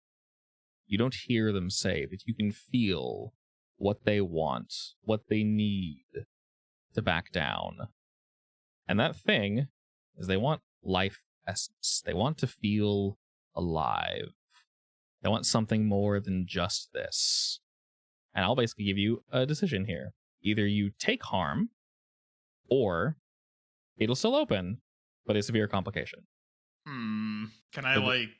you don't hear them say, but you can feel what they want, what they need to back down. And that thing is they want life essence. They want to feel alive. They want something more than just this. And I'll basically give you a decision here. Either you take harm, or it'll still open, but a severe complication. Can I, like,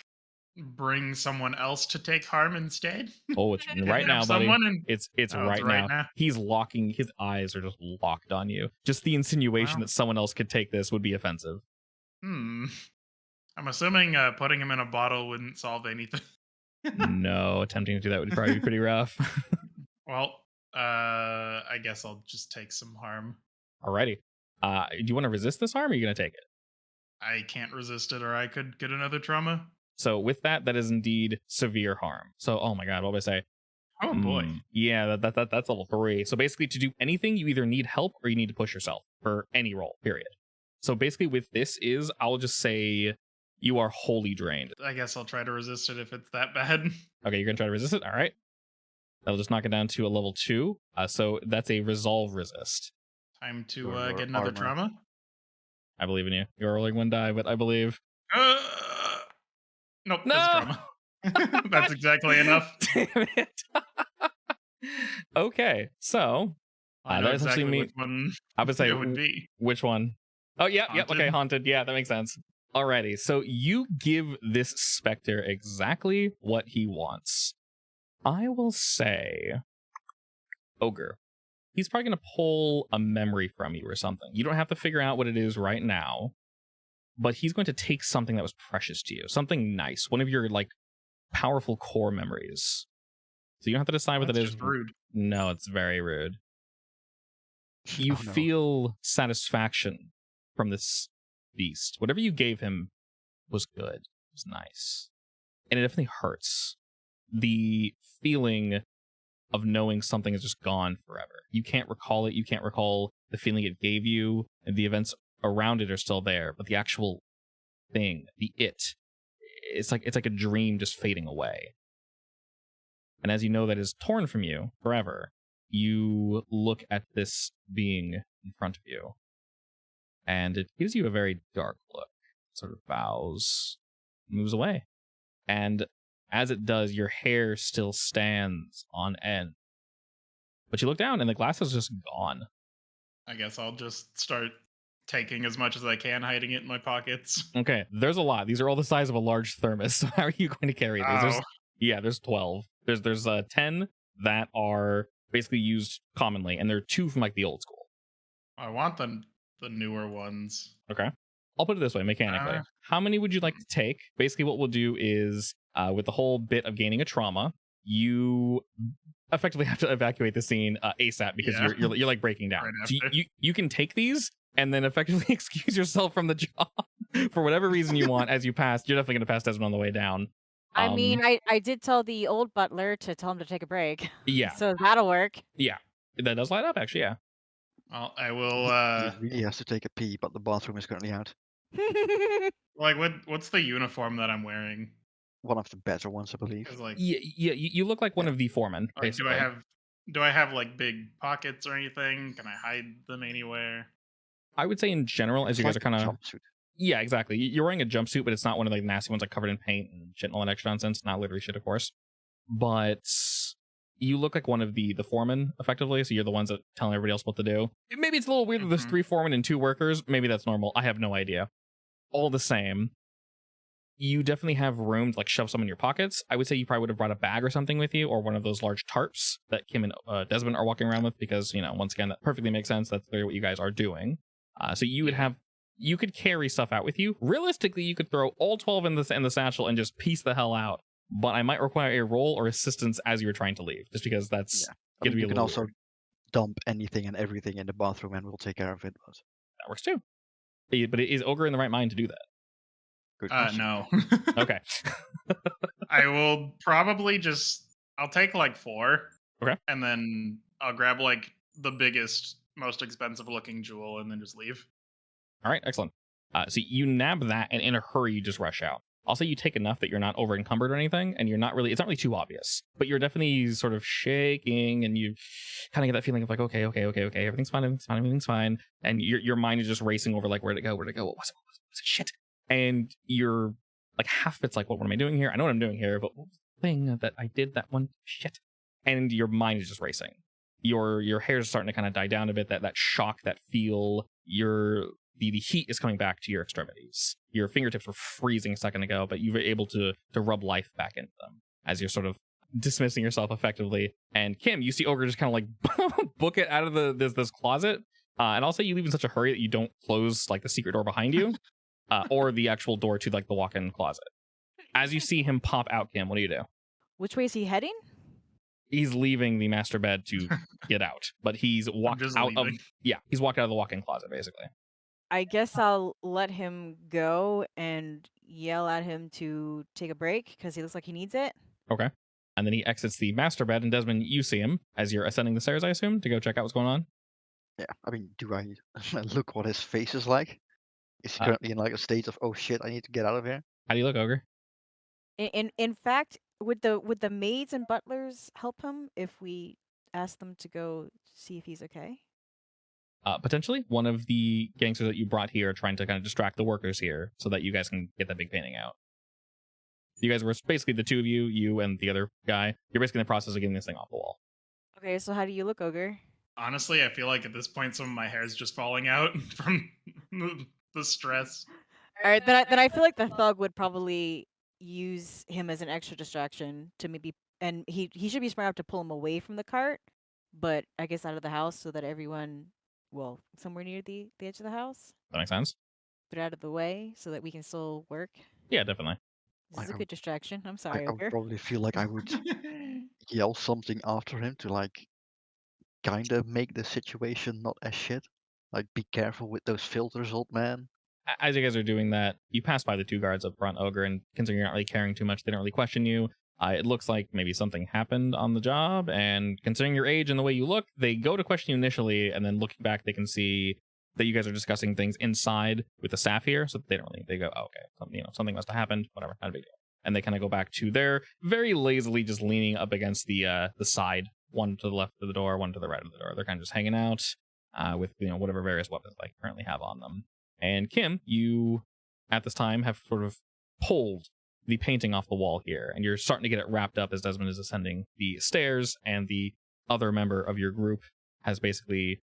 bring someone else to take harm instead? Oh, it's right now, buddy. It's right now. He's locking, his eyes are just locked on you. Just the insinuation that someone else could take this would be offensive. I'm assuming putting him in a bottle wouldn't solve anything. No, attempting to do that would probably be pretty rough. Well, I guess I'll just take some harm. Alrighty. Do you want to resist this harm, or are you going to take it? I can't resist it, or I could get another trauma. So with that is indeed severe harm. So, oh my god, what would I say? Oh boy. Yeah, that's level 3. So basically, to do anything, you either need help or you need to push yourself for any roll, period. So basically with this is, I'll just say you are wholly drained. I guess I'll try to resist it if it's that bad. Okay, you're going to try to resist it? All right. That'll just knock it down to a level 2. So that's a resolve resist. Time to get another trauma. I believe in you. You're rolling 1 die, but I believe. Nope, no! that's trauma. That's exactly enough. Damn it. Okay, so I know exactly which one I would say it would be. Which one? Oh, yeah, Haunted. yep, okay, haunted. Yeah, that makes sense. Alrighty, so you give this specter exactly what he wants. I will say, Ogre. He's probably going to pull a memory from you or something. You don't have to figure out what it is right now, but he's going to take something that was precious to you, something nice, one of your like powerful core memories. So you don't have to decide what that is. Rude. No, it's very rude. You feel satisfaction from this beast. Whatever you gave him was good. It was nice. And it definitely hurts. The feeling of knowing something is just gone forever. You can't recall it. You can't recall the feeling it gave you. And the events around it are still there. But the actual thing, it's like a dream just fading away. And as you know that is torn from you forever, you look at this being in front of you. And it gives you a very dark look. It sort of bows, moves away. And as it does, your hair still stands on end. But you look down and the glass is just gone. I guess I'll just start taking as much as I can, hiding it in my pockets. Okay, there's a lot. These are all the size of a large thermos. So how are you going to carry these? There's 12. There's 10 that are basically used commonly, and there are 2 from like the old school. I want the newer ones. Okay. I'll put it this way, mechanically. How many would you like to take? Basically, what we'll do is, with the whole bit of gaining a trauma, you effectively have to evacuate the scene ASAP because you're like breaking down. Right, so you can take these and then effectively excuse yourself from the job for whatever reason you want as you pass. You're definitely going to pass Desmond on the way down. I mean, I did tell the old butler to tell him to take a break. Yeah. So that'll work. Yeah. That does light up, actually, yeah. Well, I will... He really has to take a pee, but the bathroom is currently out. Like, what's the uniform that I'm wearing? One of the better ones, I believe. Like, you look like one of the foremen, basically. Do I have like big pockets or anything? Can I hide them anywhere? I would say in general, as you guys are kind of... jumpsuit. Yeah, exactly. You're wearing a jumpsuit, but it's not one of the nasty ones like covered in paint and shit and all that extra nonsense. Not literally shit, of course. But you look like one of the foremen, effectively, so you're the ones that telling everybody else what to do. Maybe it's a little weird that there's 3 foremen and 2 workers. Maybe that's normal. I have no idea. All the same, you definitely have room to like shove some in your pockets. I would say you probably would have brought a bag or something with you, or one of those large tarps that Kim and Desmond are walking around with, because, you know, once again, that perfectly makes sense. That's clearly what you guys are doing. So you could carry stuff out with you. Realistically, you could throw all 12 in the satchel and just piece the hell out. But I might require a roll or assistance as you're trying to leave, just because that's going to be a little. You can also dump anything and everything in the bathroom, and we'll take care of it. But that works too. But is Ogre in the right mind to do that? Good no. Okay. I will probably I'll take like 4. Okay. And then I'll grab like the biggest, most expensive looking jewel and then just leave. All right, excellent. So you nab that, and in a hurry, you just rush out. I'll say you take enough that you're not over encumbered or anything, and it's not really too obvious, but you're definitely sort of shaking, and you kind of get that feeling of like, okay, everything's fine. And your mind is just racing over like, where to go, what was it, shit. And you're like, half of it's like, what am I doing here? I know what I'm doing here, but what was the thing that I did, that one shit? And your mind is just racing. Your hair is starting to kind of die down a bit, that shock, that feel, the heat is coming back to your extremities. Your fingertips were freezing a second ago, but you were able to rub life back into them as you're sort of dismissing yourself effectively. And Kim, you see Ogre just kind of like book it out of this closet. And I'll say you leave in such a hurry that you don't close like the secret door behind you, or the actual door to like the walk-in closet. As you see him pop out, Kim, what do you do? Which way is he heading? He's leaving the master bed to get out, but he's walked out of he's walked out of the walk-in closet basically. I guess I'll let him go and yell at him to take a break because he looks like he needs it. Okay. And then he exits the master bed, and Desmond, you see him as you're ascending the stairs, I assume, to go check out what's going on? Yeah, I mean, do I look what his face is like? Is he currently in like a state of, oh shit, I need to get out of here? How do you look, Ogre? In fact, would the maids and butlers help him if we ask them to go see if he's okay? Potentially, one of the gangsters that you brought here trying to kind of distract the workers here so that you guys can get that big painting out. You guys were basically the two of you, you and the other guy. You're basically in the process of getting this thing off the wall. Okay, so how do you look, Ogre? Honestly, I feel like at this point some of my hair is just falling out from the stress. All right, then I feel like the thug would probably use him as an extra distraction to maybe, and he should be smart enough to pull him away from the cart, but I guess out of the house so that everyone, well, somewhere near the edge of the house. That makes sense? But out of the way so that we can still work. Yeah, definitely. This is a good distraction. I'm sorry, I would Ogre. probably feel like I would yell something after him to like kind of make the situation not as shit. Like, be careful with those filters, old man. As you guys are doing that, you pass by the two guards up front, Ogre, and considering you're not really caring too much, they don't really question you. It looks like maybe something happened on the job, and considering your age and the way you look, they go to question you initially, and then looking back, they can see that you guys are discussing things inside with the staff here, so they don't really, they go, oh, okay, something must have happened, whatever, not a big deal. And they kind of go back to their very lazily just leaning up against the side, one to the left of the door, one to the right of the door. They're kind of just hanging out with whatever various weapons they currently have on them. And Kim, you at this time have sort of pulled the painting off the wall here, and you're starting to get it wrapped up as Desmond is ascending the stairs, and the other member of your group has basically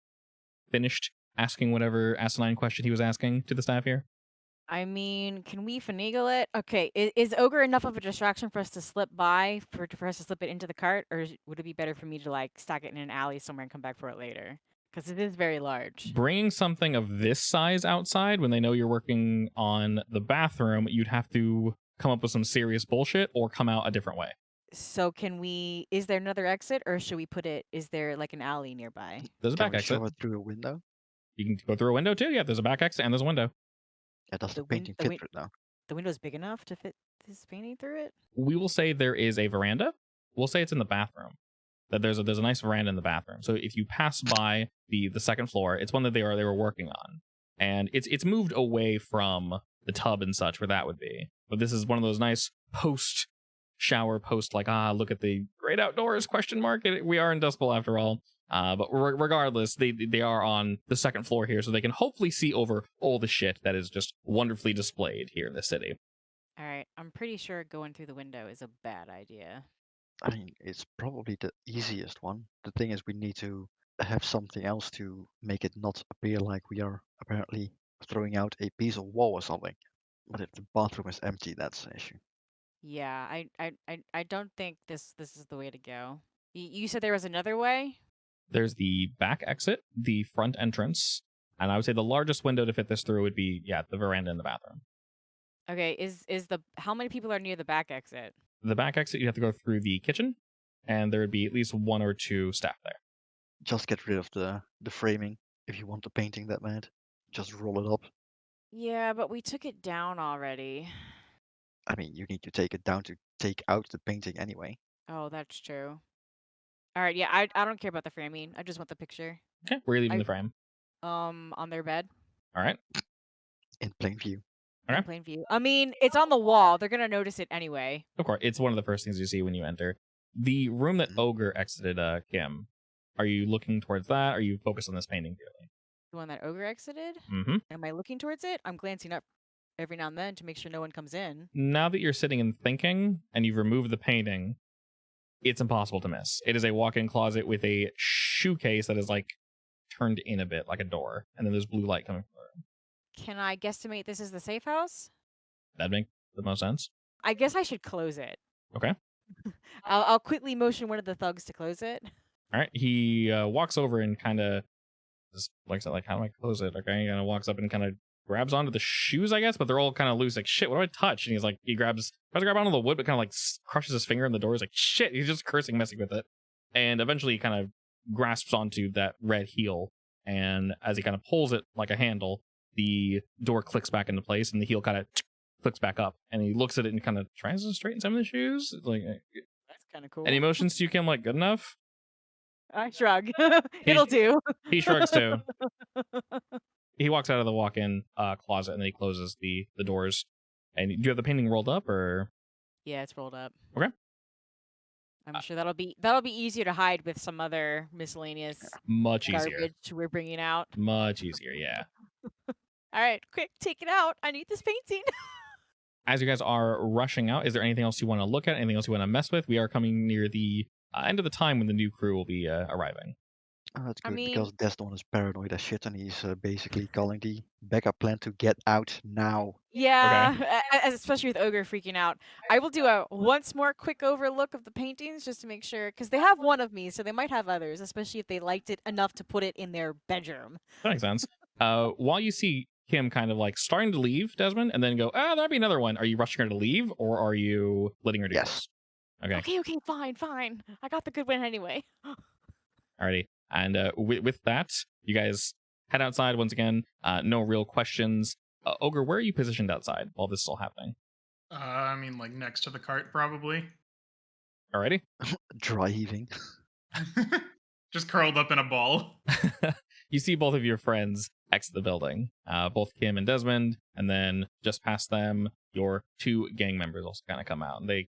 finished asking whatever asinine question he was asking to the staff here. I mean, can we finagle it? Okay, is Ogre enough of a distraction for us to slip by, for us to slip it into the cart, or would it be better for me to like stack it in an alley somewhere and come back for it later? Because it is very large. Bringing something of this size outside when they know you're working on the bathroom, you'd have to come up with some serious bullshit or come out a different way. So is there another exit, or should we is there like an alley nearby? There's a back exit. Show it through a window? You can go through a window too. Yeah, there's a back exit and there's a window. Yeah, does the painting fit through it now? The window's big enough to fit this painting through it? We will say there is a veranda. We'll say it's in the bathroom. That there's a nice veranda in the bathroom. So if you pass by the second floor, it's one that they were working on, and it's moved away from the tub and such where that would be. But this is one of those nice post shower, look at the great outdoors ? We are in Dust Bowl after all. But regardless, they are on the second floor here, so they can hopefully see over all the shit that is just wonderfully displayed here in the city. All right, I'm pretty sure going through the window is a bad idea. I mean, it's probably the easiest one. The thing is, we need to have something else to make it not appear like we are apparently throwing out a piece of wall or something. But if the bathroom is empty, that's an issue. Yeah, I don't think this is the way to go. You said there was another way? There's the back exit, the front entrance, and I would say the largest window to fit this through would be, the veranda in the bathroom. Okay, how many people are near the back exit? The back exit, you have to go through the kitchen, and there would be at least one or two staff there. Just get rid of the framing if you want the painting that bad. Just roll it up. Yeah, but we took it down already. I mean, you need to take it down to take out the painting anyway. Oh, that's true. All right, yeah, I don't care about the framing. I just want the picture. Okay, where are you leaving the frame? On their bed. All right. In plain view. Okay. In plain view. I mean, it's on the wall. They're gonna notice it anyway. Of course, it's one of the first things you see when you enter. The room that Ogre exited, Kim, are you looking towards that? Or are you focused on this painting purely? The one that Ogre exited? Mm-hmm. Am I looking towards it? I'm glancing up every now and then to make sure no one comes in. Now that you're sitting and thinking, and you've removed the painting, it's impossible to miss. It is a walk-in closet with a shoe case that is like turned in a bit, like a door, and then there's blue light coming from the room. Can I guesstimate this is the safe house? That'd make the most sense. I guess I should close it. Okay. I'll quickly motion one of the thugs to close it. All right. He walks over and kind of just like, how do I close it? Okay. He kind of walks up and kind of grabs onto the shoes, I guess, but they're all kind of loose. Like, shit, what do I touch? And he's like, tries to grab onto the wood, but kind of like crushes his finger in the door. He's like, shit. He's just cursing, messing with it. And eventually he kind of grasps onto that red heel. And as he kind of pulls it like a handle, the door clicks back into place and the heel kind of clicks back up. And he looks at it and kind of tries to straighten some of the shoes. It's like, that's kind of cool. Any motions to you, Kim? Like, good enough? I shrug. It'll do. He shrugs too. he walks out of the walk-in closet and then he closes the doors. And do you have the painting rolled up or? Yeah, it's rolled up. Okay. I'm sure that'll be easier to hide with some other miscellaneous much easier. garbage we're bringing out. Much easier, yeah. All right, quick, take it out. I need this painting. As you guys are rushing out, is there anything else you want to look at? Anything else you want to mess with? We are coming near the end of the time when the new crew will be arriving. Oh, that's I good mean- because Desmond is paranoid as shit, and he's basically calling the backup plan to get out now. Yeah, especially with Ogre freaking out. I will do a once more quick overlook of the paintings just to make sure, because they have one of me, so they might have others, especially if they liked it enough to put it in their bedroom. That makes sense. While you see Kim kind of like starting to leave, Desmond, and then go, there'll be another one. Are you rushing her to leave, or are you letting her do Yes. this? Okay. Okay, fine. I got the good one anyway. Alrighty. And with that, you guys head outside once again. No real questions. Ogre, where are you positioned outside while this is all happening? I mean, like next to the cart, probably. Alrighty. Dry heaving. Just curled up in a ball. You see both of your friends exit the building, both Kim and Desmond, and then just past them, your two gang members also kind of come out, and they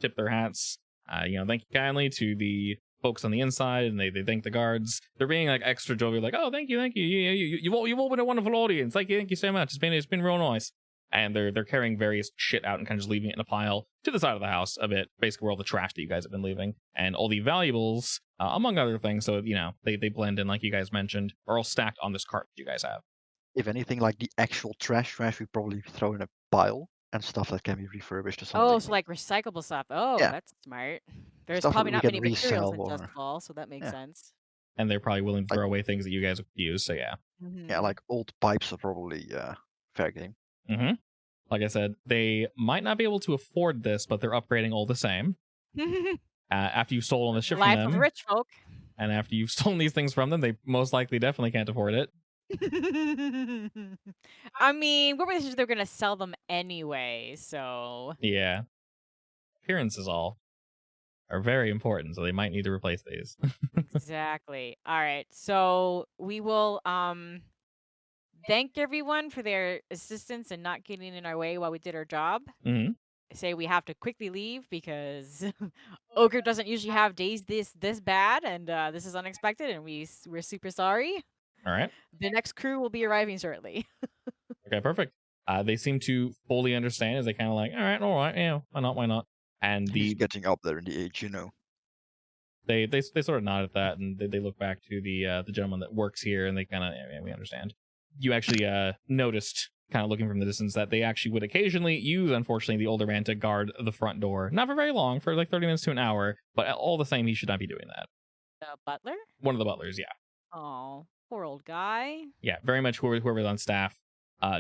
tip their hats. Thank you kindly to the folks on the inside, and they thank the guards. They're being like extra jovial, like, "Oh, thank you. You've all been a wonderful audience. Thank you so much. It's been real nice." And they're carrying various shit out and kind of just leaving it in a pile to the side of the house a bit, basically where all the trash that you guys have been leaving and all the valuables, among other things. So they blend in, like you guys mentioned, are all stacked on this cart that you guys have. If anything, like the actual trash we probably throw in a pile, and stuff that can be refurbished or something. Oh, so like recyclable stuff. Oh, Yeah. that's smart. There's Stuff that probably we not can many materials in resell or- Just Fall, so that makes Yeah. sense. And they're probably willing to Like- throw away things that you guys would use. So yeah. Yeah, like old pipes are probably fair game. Mm-hmm. Like I said, they might not be able to afford this, but they're upgrading all the same. After you've stolen this shit from Life of them, rich folk. and after you've stolen these things from them, they most likely definitely can't afford it. I mean, what were they? They're gonna sell them anyway, so Yeah. Appearances all are very important, so they might need to replace these. exactly. All right, so we will thank everyone for their assistance and not getting in our way while we did our job. Mm-hmm. Say we have to quickly leave because Ogre doesn't usually have days this bad, and this is unexpected, and we're super sorry. All right. The next crew will be arriving shortly. Okay, perfect. They seem to fully understand as they kind of like, all right, yeah, why not? And He's getting up there in the age, they sort of nod at that, and they look back to the gentleman that works here, and they kind of, yeah, we understand. You actually noticed, kind of looking from the distance, that they actually would occasionally use, unfortunately, the older man to guard the front door. Not for very long, for like 30 minutes to an hour, but all the same, he should not be doing that. The butler? One of the butlers, yeah. Oh, poor old guy. Yeah, very much whoever's on staff,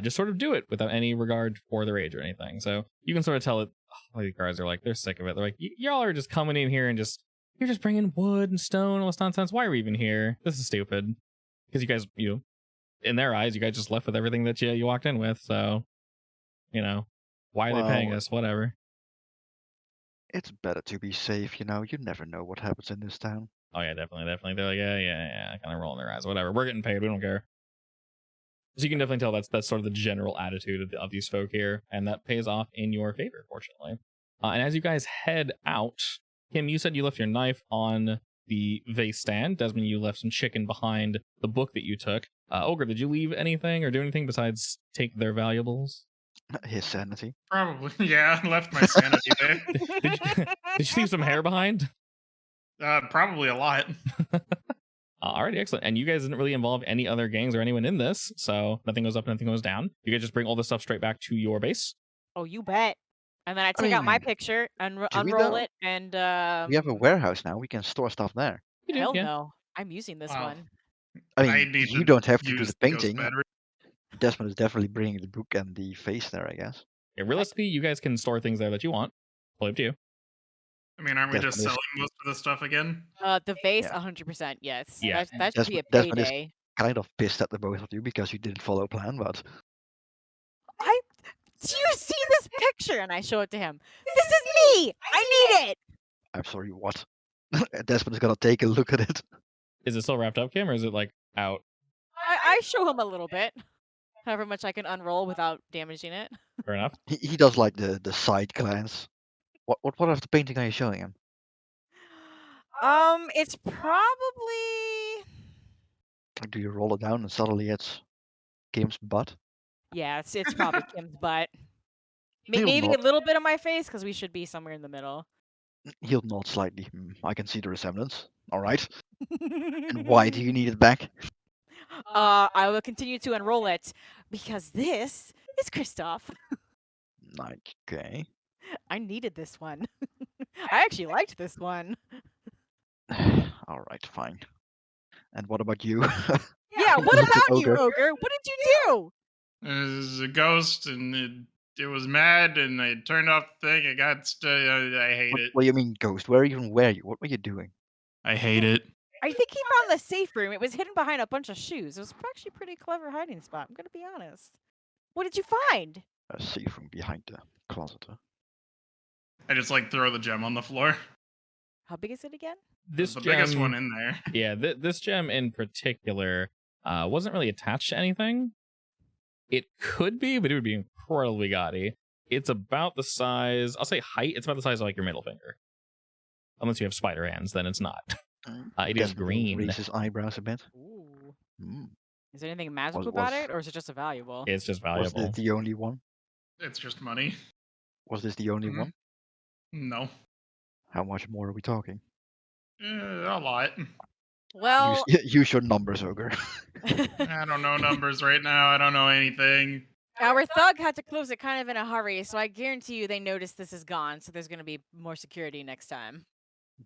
just sort of do it without any regard for their age or anything. So you can sort of tell that the guards are like, they're sick of it. They're like, y'all are just coming in here and you're just bringing wood and stone and all this nonsense. Why are we even here? This is stupid. Because you guys, in their eyes, you guys just left with everything that you walked in with. So, why are they paying us? Whatever. It's better to be safe, You never know what happens in this town. Oh yeah, definitely. They're like, yeah, kind of rolling their eyes. Whatever. We're getting paid. We don't care. So you can definitely tell that's sort of the general attitude of these folk here, and that pays off in your favor, fortunately. And as you guys head out, Kim, you said you left your knife on the vase stand. Desmond, you left some chicken behind the book that you took. Ogre, did you leave anything or do anything besides take their valuables? His sanity. Probably, yeah. I left my sanity there. Did you leave some hair behind? Probably a lot. Alrighty, excellent. And you guys didn't really involve any other gangs or anyone in this, so nothing goes up, nothing goes down. You guys just bring all this stuff straight back to your base. Oh, you bet. And then I take out my mean, picture, do we unroll though? it, and We have a warehouse now. We can store stuff there. You do, hell yeah. no. I'm using this Wow. one. I I mean, need you to don't have to do use the ghost painting. battery. Desmond is definitely bringing the book and the face there, I guess. Yeah, realistically, you guys can store things there that you want. Totally up to you. I mean, aren't we Desmond just is- selling most of the stuff again? The vase, Yeah. 100%, yes. Yeah. That should be a Desmond is- payday. Kind of pissed at the both of you because you didn't follow plan, but Do you see this picture? And I show it to him. This is me! I need it! I'm sorry, what? Desmond is gonna take a look at it. Is it still wrapped up, Kim, or is it like out? I show him a little bit. However much I can unroll without damaging it. Fair enough. He does like the side glance. What of the painting are you showing him? It's probably. Do you roll it down and suddenly it's Kim's butt? Yeah, it's probably Kim's butt. He'll Maybe a nod. little bit of my face because we should be somewhere in the middle. He'll nod slightly. I can see the resemblance. All right. And why do you need it back? I will continue to unroll it because this is Kristoff. Okay. I needed this one. I actually liked this one. All right, fine. And what about you? Yeah, what about you, Ogre? What did you do? It was a ghost, and it was mad, and I turned off the thing. I got I hate it. What do you mean, ghost? Where were you? What were you doing? I hate it. I think he found the safe room. It was hidden behind a bunch of shoes. It was actually a pretty clever hiding spot. I'm gonna be honest. What did you find? A safe room behind the closet. Huh? I just throw the gem on the floor. How big is it again? This the gem, biggest one in there. Yeah, this gem in particular wasn't really attached to anything. It could be, but it would be incredibly gaudy. It's about the size, I'll say height, it's about the size of your middle finger. Unless you have spider hands, then it's not. It is green. Raise his eyebrows a bit. Ooh. Mm. Is there anything magical about it, or is it just a valuable? It's just Was valuable. this the only one? It's just money. Was this the only one? No. How much more are we talking? A lot. Well, use your numbers, Ogre. I don't know numbers right now. I don't know anything. our thug had to close it kind of in a hurry, so I guarantee you they noticed this is gone, so there's going to be more security next time.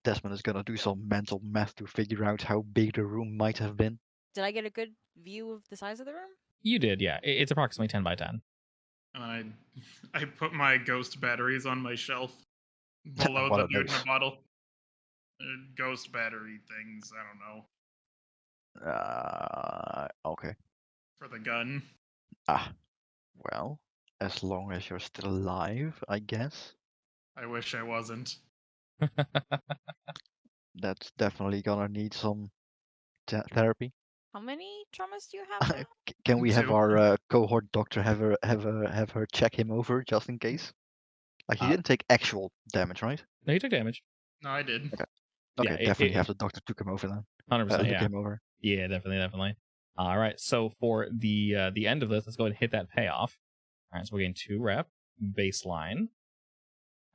Desmond is gonna do some mental math to figure out how big the room might have been. Did I get a good view of the size of the room? You did, yeah. It's approximately 10 by 10. And I put my ghost batteries on my shelf below What the are dude in those? the bottle. Ghost battery things. I don't know. Okay. For the gun. Well, as long as you're still alive, I guess. I wish I wasn't. That's definitely gonna need some therapy. How many traumas do you have now? Can we have 2. our cohort doctor have her check him over just in case? He didn't take actual damage, right? No, you took damage. No, I did. Okay, Yeah, definitely have the doctor took him over then. 100%, Look yeah. him over. Yeah, definitely. All right, so for the end of this, let's go ahead and hit that payoff. All right, so we're getting 2 rep baseline.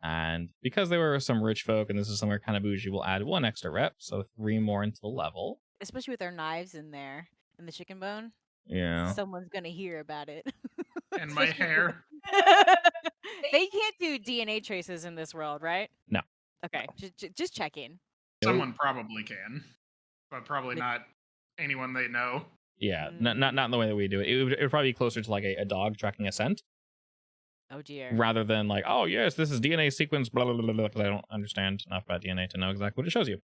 And because they were some rich folk and this is somewhere kind of bougie, we'll add 1 extra rep, so 3 more into the level. Especially with our knives in there and the chicken bone. Yeah. Someone's gonna hear about it. And my hair. They can't do DNA traces in this world, right? No. Okay, just checking. Someone probably can, but probably not anyone they know. Yeah, not in the way that we do it. It would probably be closer to a dog tracking a scent. Oh dear. Rather than oh yes, this is DNA sequence, blah blah blah blah. Because I don't understand enough about DNA to know exactly what it shows you.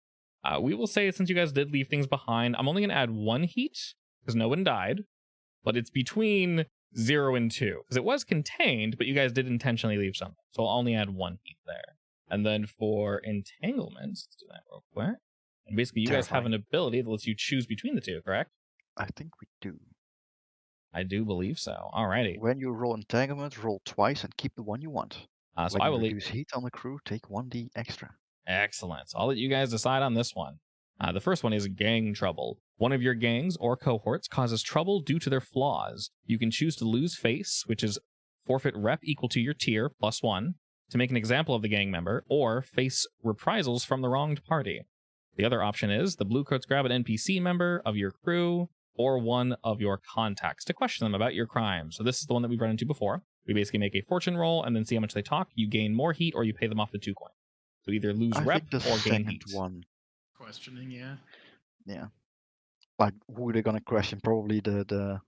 We will say since you guys did leave things behind, I'm only gonna add 1 heat because no one died, but it's between 0 and 2 because it was contained, but you guys did intentionally leave something, so I'll only add 1 heat there. And then for entanglements, let's do that real quick. And basically, you guys have an ability that lets you choose between the 2, correct? I think we do. I do believe so. Alrighty. When you roll entanglement, roll twice and keep the one you want. So when I you will reduce heat on the crew, take 1d extra. Excellent. So I'll let you guys decide on this one. The first one is gang trouble. One of your gangs or cohorts causes trouble due to their flaws. You can choose to lose face, which is forfeit rep equal to your tier, +1, to make an example of the gang member, or face reprisals from the wronged party. The other option is the bluecoats grab an NPC member of your crew or one of your contacts to question them about your crime. So this is the one that we've run into before. We basically make a fortune roll and then see how much they talk. You gain more heat or you pay them off the 2 coin. So either lose rep I think the or gain second heat. one. Questioning, yeah. Yeah. Who are they gonna question? Probably the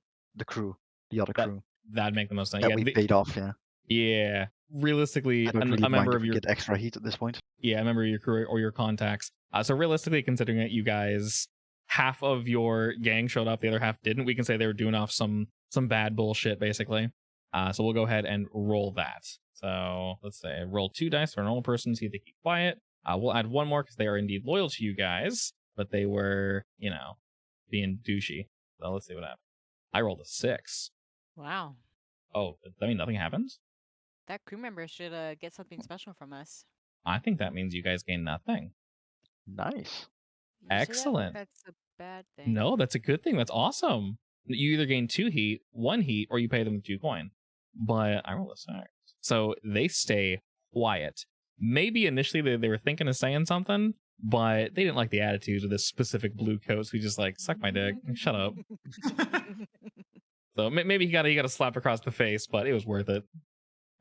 crew, the other crew. That'd make the most sense. That Yeah, we paid off, yeah. Yeah. Realistically, I don't really a member mind of if we your get extra heat at this point. Yeah, a member of your crew or your contacts. So realistically, considering that you guys, half of your gang showed up, the other half didn't, we can say they were doing off some bad bullshit, basically. So we'll go ahead and roll that. So let's say roll 2 dice for a normal person, see if they keep quiet. We'll add 1 more because they are indeed loyal to you guys, but they were, being douchey. So let's see what happens. I rolled a 6. Wow. Oh, does that mean nothing happens? That crew member should get something special from us. I think that means you guys gain nothing. Nice. You say that like Excellent. that's a bad thing. No, that's a good thing. That's awesome. You either gain 2 heat, 1 heat, or you pay them 2 coin. But I roll a 6. So they stay quiet. Maybe initially they were thinking of saying something, but they didn't like the attitude of this specific blue coat, so he just like, suck my dick, shut up. So maybe he got a slap across the face, but it was worth it.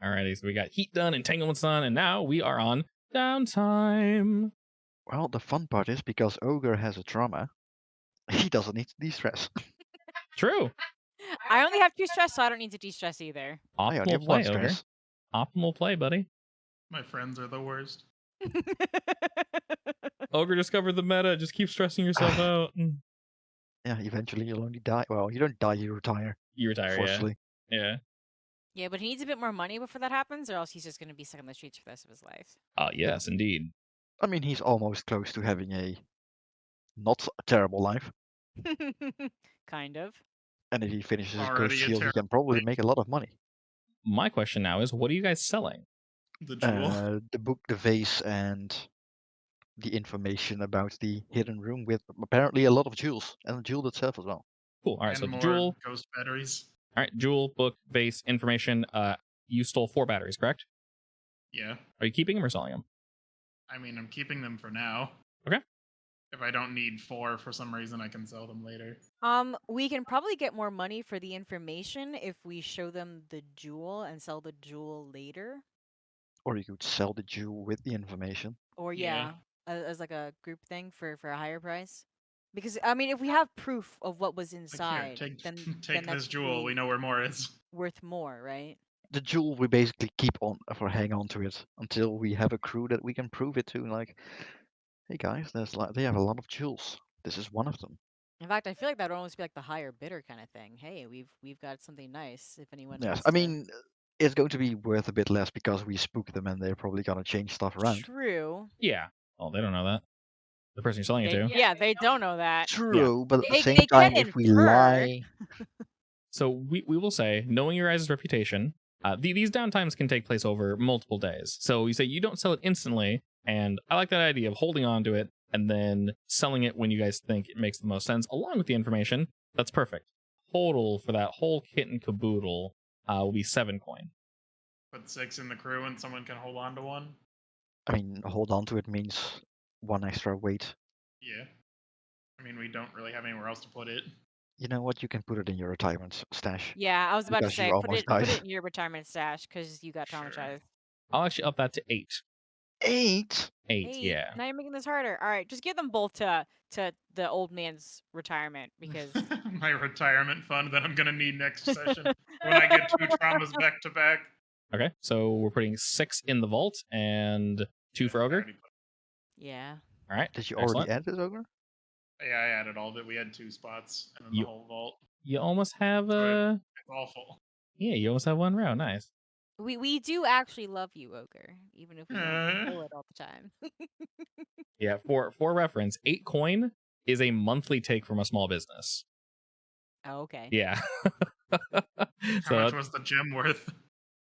Alrighty, so we got heat done, entanglements done, and now we are on downtime. Well, the fun part is because Ogre has a trauma, he doesn't need to de-stress. True. I only have 2 stress, so I don't need to de-stress either. I only Optimal have one play, Ogre. stress. Optimal play, buddy. My friends are the worst. Ogre discovered the meta. Just keep stressing yourself out. Yeah, eventually you'll only die. Well, you don't die, you retire. You retire, Fortunately. yeah. Yeah, but he needs a bit more money before that happens, or else he's just going to be stuck on the streets for the rest of his life. Yes, indeed. I mean, he's almost close to having a not a terrible life. Kind of. And if he finishes his Already Ghost a Shield, he terrible can probably life. make a lot of money. My question now is, what are you guys selling? The jewel. The book, the vase, and the information about the hidden room with apparently a lot of jewels, and the jewel itself as well. Cool. All right, And so more jewel. ghost batteries. All right, jewel, book, vase, information. You stole 4 batteries, correct? Yeah. Are you keeping them or selling them? I mean, I'm keeping them for now. Okay. If I don't need 4 for some reason, I can sell them later. We can probably get more money for the information if we show them the jewel and sell the jewel later. Or you could sell the jewel with the information. Or Yeah. as like a group thing for a higher price. Because I mean, if we have proof of what was Like, inside, here, then take that's this jewel. We really know where more is. worth more, right? The jewel we basically keep on or hang on to it until we have a crew that we can prove it to. Like, hey guys, they have a lot of jewels. This is one of them. In fact, I feel like that would almost be like the higher bidder kind of thing. Hey, we've got something nice. If anyone Yes, wants I to. mean, it's going to be worth a bit less because we spook them and they're probably gonna change stuff around. True. Yeah. Oh, they don't know that. The person you're selling it to. Yeah, they don't know that. True, but at the They same can time, if we infer. lie, So we will say, knowing your guys' reputation, these downtimes can take place over multiple days. So you say you don't sell it instantly, and I like that idea of holding on to it and then selling it when you guys think it makes the most sense, along with the information. That's perfect. Total for that whole kit and caboodle will be 7 coin. Put 6 in the crew and someone can hold on to 1. I mean, hold on to it means 1 extra weight. Yeah. I mean, we don't really have anywhere else to put it. You know what? You can put it in your retirement stash. Yeah, I was about to Because you say, almost put died. it in your retirement stash because you got Sure. traumatized. I'll actually up that to 8. 8? 8, yeah. Now you're making this harder. All right, just give them both to the old man's retirement because My retirement fund that I'm gonna need next session when I get 2 traumas back to back. Okay, so we're putting 6 in the vault and 2 for Ogre. yeah. All right. Did you excellent. already add this, Ogre? Yeah, I added all of it. We had 2 spots and then You- the whole vault. You almost have It's awful. Yeah, you almost have 1 row. Nice. We do actually love you, Ogre, even if we don't pull it all the time. Yeah, for reference, 8 coin is a monthly take from a small business. Oh, okay. Yeah. How much was the gem worth?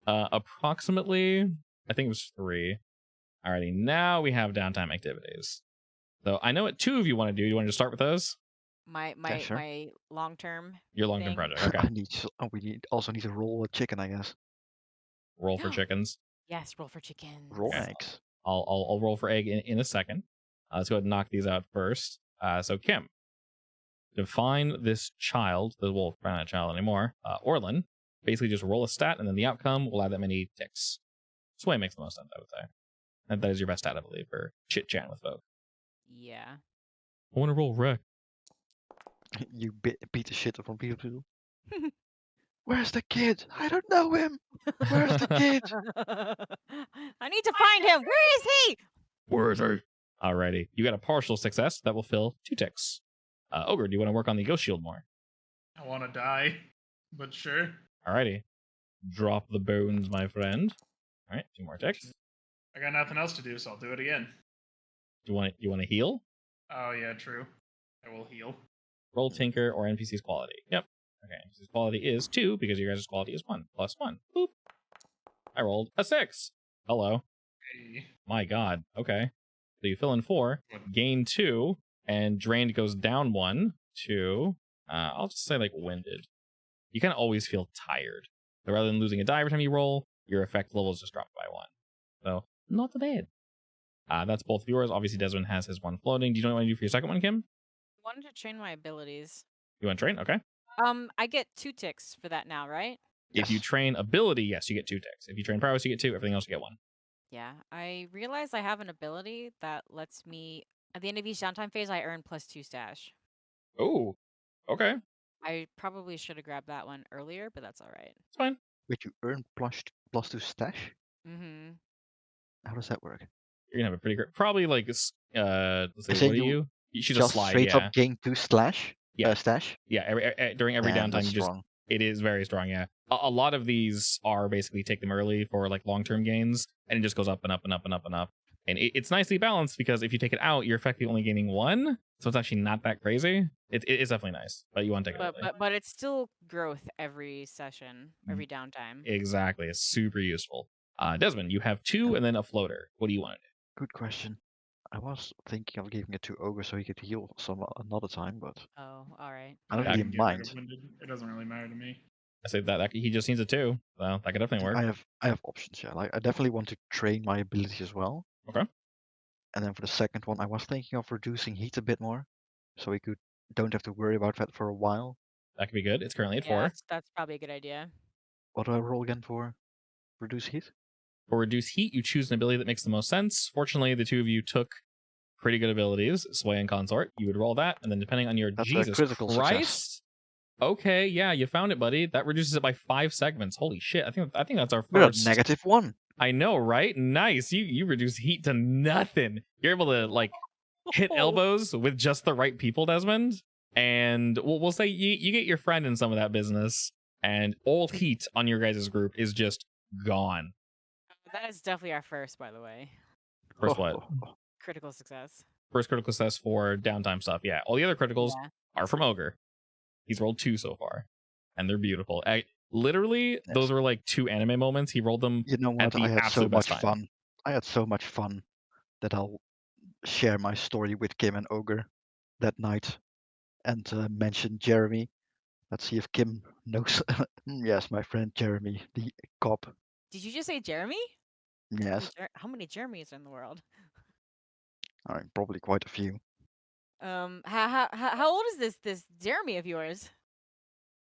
Approximately, I think it was 3. Alrighty, now we have downtime activities. So I know what 2 of you want to do. You want to just start with those? My sure. my long term. Your long-term thing. project. Okay. We also need to roll a chicken, I guess. Roll for chickens. Yes, roll for chickens. Roll Okay. eggs. I'll roll for egg in a second. Let's go ahead and knock these out first. So Kim, define this child. Well, not a child anymore. Orlin. Basically, just roll a stat, and then the outcome will add that many ticks. This way makes the most sense, I would say. And that is your best stat, I believe, for chit-chat with folk. Yeah. I want to roll wreck. You beat the shit from people. Where's the kid? I don't know him. Where's the kid? I need to find him. Where is he? Where is he? Alrighty. You got a partial success. That will fill 2 ticks. Ogre, do you want to work on the ghost shield more? I want to die, but sure. Alrighty. Drop the bones, my friend. Alright, 2 more ticks. I got nothing else to do, so I'll do it again. Do you want to heal? Oh yeah, true. I will heal. Roll Tinker or NPC's quality. Yep. Okay, his quality is 2 because your guys' quality is 1 plus 1. Boop. I rolled a 6. Hello. Hey. My God. Okay. So you fill in 4, gain 2, and drained goes down 1 to, I'll just say like winded. You kind of always feel tired. So rather than losing a die every time you roll, your effect levels just drop by 1. So not bad. That's both of yours. Obviously, Desmond has his 1 floating. Do you know what you want to do for your second one, Kim? I wanted to train my abilities. You want to train? Okay. I get 2 ticks for that now, right? If you Yes. train ability, yes, you get 2 ticks. If you train prowess, you get 2. Everything else, you get 1. Yeah, I realize I have an ability that lets me, at the end of each downtime phase, I earn +2 stash. Oh, okay. I probably should have grabbed that one earlier, but that's all right. It's fine. Wait, you earn +2 stash? Mm-hmm. How does that work? You're gonna have a pretty great. Probably like, let's say, Say what do you you? She's a just slide, straight yeah. up gain 2 stash? Yeah. Stash? Yeah, during every Damn, downtime, that's you just strong. it is very strong. Yeah, a lot of these are basically take them early for like long-term gains, and it just goes up and up and up and up and up. And it's nicely balanced because if you take it out, you're effectively only gaining 1, so it's actually not that crazy. It is definitely nice, but you want to take it early. But it's still growth every session, every downtime. Exactly, it's super useful. Desmond, you have 2 and then a floater. What do you want to do? Good question. I was thinking of giving it to Ogre so he could heal some another time, but Oh, all right. I don't I really can get rid mind. of winded. It doesn't really matter to me. I say that he just needs a 2, so that could definitely work. I have options, yeah. Like I definitely want to train my ability as well. Okay. And then for the second one, I was thinking of reducing heat a bit more, so we don't have to worry about that for a while. That could be good. It's currently at Yeah, 4. that's probably a good idea. What do I roll again for reduce heat? For reduce heat, you choose an ability that makes the most sense. Fortunately, the 2 of you took pretty good abilities, Sway and Consort. You would roll that, and then depending on your That's a Jesus critical success. Christ. Okay, yeah, you found it, buddy. That reduces it by 5 segments. Holy shit! I think that's our We're at first. -1. I know, right? Nice. You reduce heat to nothing. You're able to like hit elbows with just the right people, Desmond. And we'll say you get your friend in some of that business, and all heat on your guys' group is just gone. That is definitely our first, by the way. First what? Critical success. First critical success for downtime stuff. Yeah, all the other criticals Yeah. are from Ogre. He's rolled 2 so far, and they're beautiful. Literally, those were like 2 anime moments. He rolled them. You know at what? the I had so absolute much best time. fun. I had so much fun that I'll share my story with Kim and Ogre that night and mention Jeremy. Let's see if Kim knows. Yes, my friend Jeremy, the cop. Did you just say Jeremy? Yes, How many Jeremys are in the world? probably quite a few. How old is this Jeremy of yours?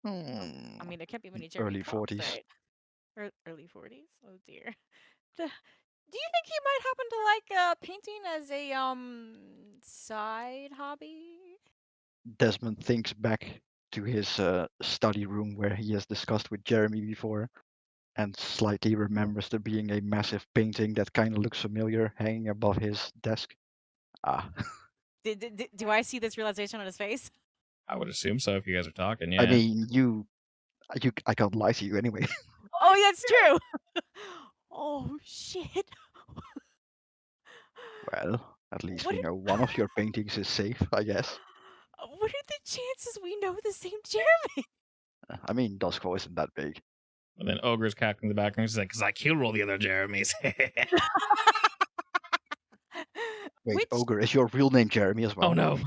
I Hmm, mean, there can't be many Jeremy early cops, 40s. right? Early 40s? Oh dear. Do you think he might happen to like painting as a side hobby? Desmond thinks back to his study room where he has discussed with Jeremy before and slightly remembers there being a massive painting that kind of looks familiar hanging above his desk. Ah. Do I see this realization on his face? I would assume so if you guys are talking. Yeah. I mean, I can't lie to you anyway. Oh, that's true. Oh shit. Well, at least What we are, know one of your paintings is safe, I guess. what are the chances we know the same Jeremy? I mean, Duskwall isn't that big. And then Ogre's cackling in the background. He's like, because I killed all the other Jeremys. Wait, Which Ogre, is your real name Jeremy as well? Oh no.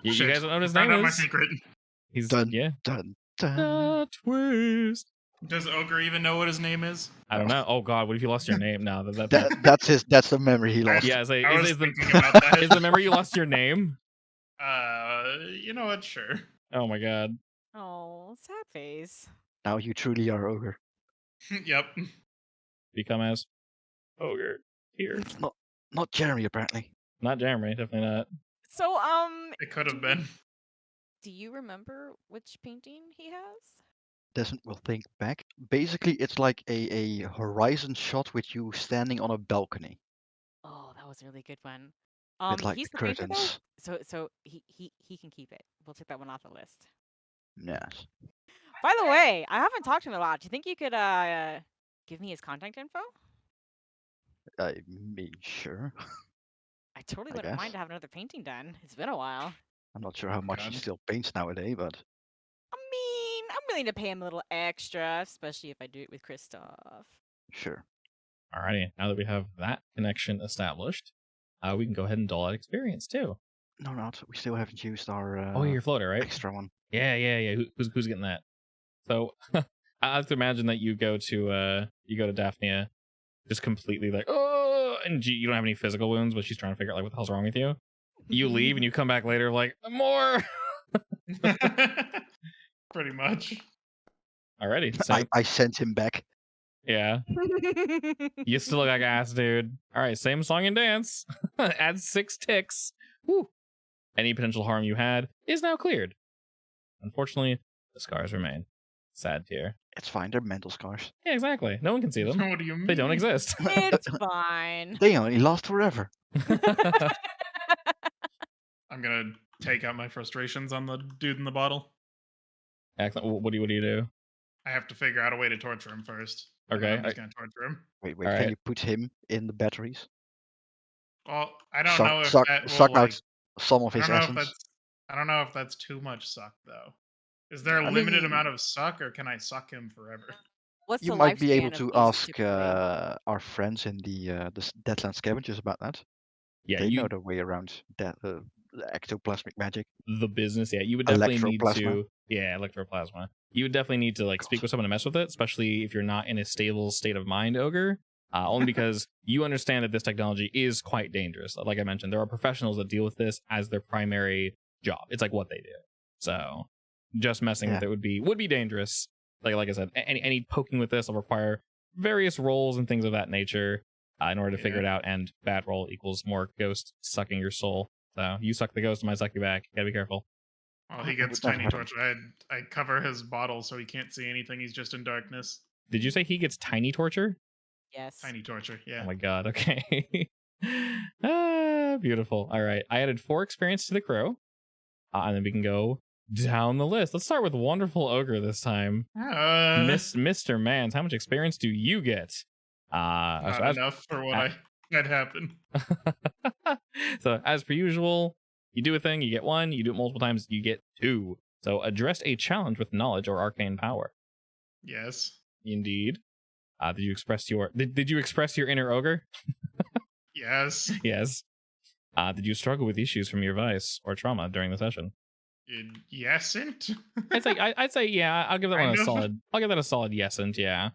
You Shit, guys don't know what his found name out my is. secret. He's Dun, yeah. dun, dun. The twist. Does Ogre even know what his name is? I don't know. Oh god, what if you lost your name now? That's the memory he lost. Yeah, I was is the thinking about that. is the memory you lost your name? You know what? Sure. Oh my god. Oh, sad face. Now you truly are Ogre. Yep. Become as Ogre here. Not Jeremy, apparently. Not Jeremy, definitely not. So It could have been. do you remember which painting he has? Desmond will think back. Basically, it's like a horizon shot with you standing on a balcony. Oh, that was a really good one. With like He's the the painter though, curtains. so he can keep it. We'll take that one off the list. Yes. By the way, I haven't talked to him a lot. Do you think you could give me his contact info? I mean, sure. I totally I wouldn't mind guess. to have another painting done. It's been a while. I'm not sure how much he God. still paints nowadays, but willing to pay him a little extra, especially if I do it with Kristoff. Sure. Alrighty, now that we have that connection established, we can go ahead and dole out experience too. No, not. We still haven't used our Oh, your floater, right? extra one. Yeah. Who's getting that? So I have to imagine that you go to Daphnia, just completely like, oh, and you don't have any physical wounds, but she's trying to figure out like what the hell's wrong with you. You leave and you come back later like more. Pretty much. Alrighty, so I sent him back. yeah, you still look like ass, dude. All right, same song and dance. Add 6 ticks. Woo. Any potential harm you had is now cleared. Unfortunately, the scars remain. Sad tear. It's fine. They're mental scars. Yeah, exactly. No one can see them. What do you mean? They don't exist. It's fine. They only last forever. I'm gonna take out my frustrations on the dude in the bottle. Excellent. What do you do? I have to figure out a way to torture him first. Okay. I'm just gonna torture him. Wait. All Can right. you put him in the batteries? Well, I don't Suck- know if suck- that will suck like. out some of I his don't know if essence. that's. I don't know if that's too much suck though. Is there a I limited mean- amount of suck, or can I suck him forever? What's You the might be lifespan able of to these ask typically? our friends in the Deadland Scavengers about that. Yeah, They you know their way around the ectoplasmic magic. the business. Yeah, you would definitely need Electroplasma. to. Yeah, electroplasma. You would definitely need to like speak with someone to mess with it, especially if you're not in a stable state of mind, ogre. Only because you understand that this technology is quite dangerous. Like I mentioned, there are professionals that deal with this as their primary job. It's like what they do. So just messing with it would be dangerous. Like I said, any poking with this will require various rolls and things of that nature in order to figure it out. And bad roll equals more ghost sucking your soul. So you suck the ghost, and I suck you back. Gotta be careful. Well, he It gets would never tiny happen. torture. I cover his bottle so he can't see anything. He's just in darkness. Did you say he gets tiny torture? Yes. Tiny torture. Yeah. Oh my god. Okay. Beautiful. All right. I added 4 experience to the crow, and then we can go down the list. Let's start with wonderful ogre this time. Mr. Mans, how much experience do you get? Not enough for what I had happen. So as per usual, you do a thing, you get 1. You do it multiple times, you get 2. So address a challenge with knowledge or arcane power. Yes. Indeed. Did you express your inner ogre? Yes. Yes. Did you struggle with issues from your vice or trauma during the session? Yesn't. I'd say yeah. I'll give that one Kind a of. solid. I'll give that a solid yesant. Yeah.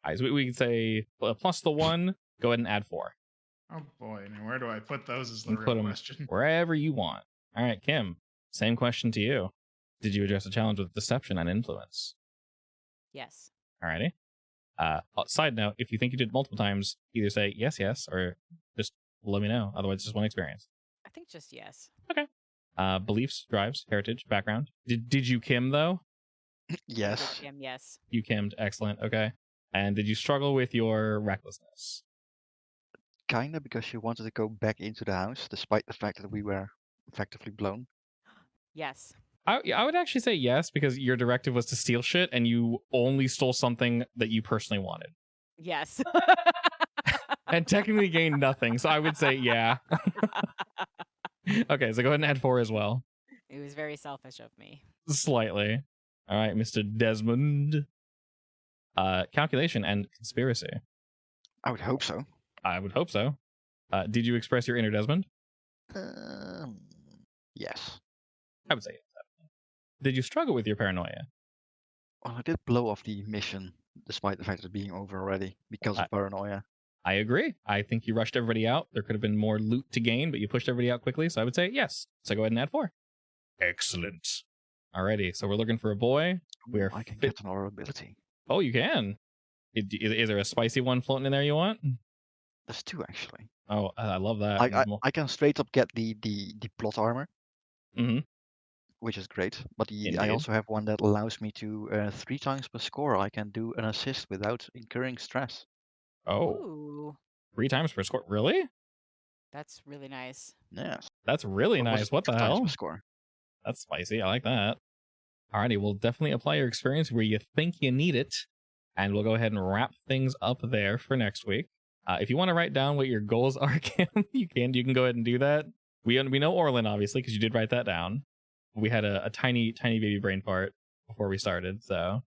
All right, so we can say plus the 1. Go ahead and add 4. Oh boy, now where do I put those is the You real put 'em question. wherever you want. All right, Kim. Same question to you. Did you address a challenge with deception and influence? Yes. Alrighty. Side note: if you think you did it multiple times, either say yes, or just let me know. Otherwise, it's just 1 experience. I think just yes. Okay. Beliefs, drives, heritage, background. Did you Kim though? Yes. Yes. You Kimmed. Excellent. Okay. And did you struggle with your recklessness? Kinda, because she wanted to go back into the house, despite the fact that we were effectively blown. Yes. I would actually say yes, because your directive was to steal shit, and you only stole something that you personally wanted, Yes. and technically gained nothing. So I would say yeah. Okay, so go ahead and add 4 as well. It was very selfish of me. Slightly. All right, Mr. Desmond. Calculation and conspiracy. I would hope so. I would hope so. Did you express your inner Desmond? Yes. I would say yes. Definitely. Did you struggle with your paranoia? Well, I did blow off the mission, despite the fact of it being over already, because of paranoia. I agree. I think you rushed everybody out. There could have been more loot to gain, but you pushed everybody out quickly, so I would say yes. So go ahead and add 4. Excellent. Alrighty, so we're looking for a boy. We're I can get an aura ability. Oh, you can. Is there a spicy one floating in there you want? There's 2 actually. Oh, I love that. I can straight up get the plot armor, Mhm. which is great. But I Indeed. also have one that allows me to 3 times per score. I can do an assist without incurring stress. Oh, Ooh, 3 times per score. Really? that's really nice. Yes. That's really Or was nice. it What the 2 times hell? per score? That's spicy. I like that. Alrighty, we'll definitely apply your experience where you think you need it, and we'll go ahead and wrap things up there for next week. If you want to write down what your goals are, Kim, you can go ahead and do that. We know Orlin, obviously, because you did write that down. We had a tiny baby brain fart. before we started. So,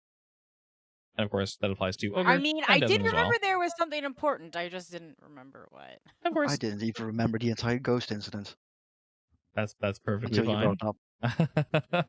and of course that applies to Ogre I mean, and I did Desmond as remember well. there was something important. I just didn't remember what. Of course, I didn't even remember the entire ghost incident that's perfectly until you fine. brought it up.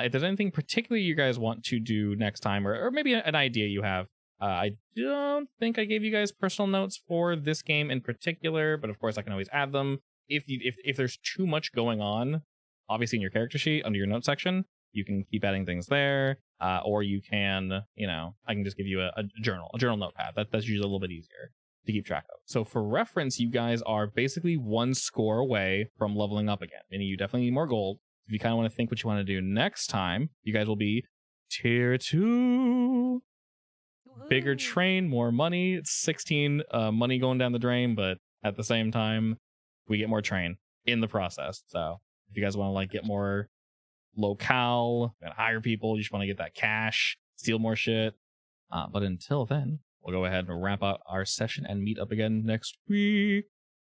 If there's anything particularly you guys want to do next time, or maybe an idea you have, I don't think I gave you guys personal notes for this game in particular, but of course I can always add them. If there's too much going on, obviously in your character sheet under your notes section, you can keep adding things there, or you can, I can just give you a journal notepad. That's usually a little bit easier to keep track of. So for reference, you guys are basically 1 score away from leveling up again, meaning you definitely need more gold. If you kind of want to think what you want to do next time, you guys will be tier 2. Bigger train, more money. It's 16 money going down the drain, but at the same time, we get more train in the process. So if you guys want to like get more locale and hire people, you just want to get that cash, steal more shit. But until then, we'll go ahead and wrap up our session and meet up again next week.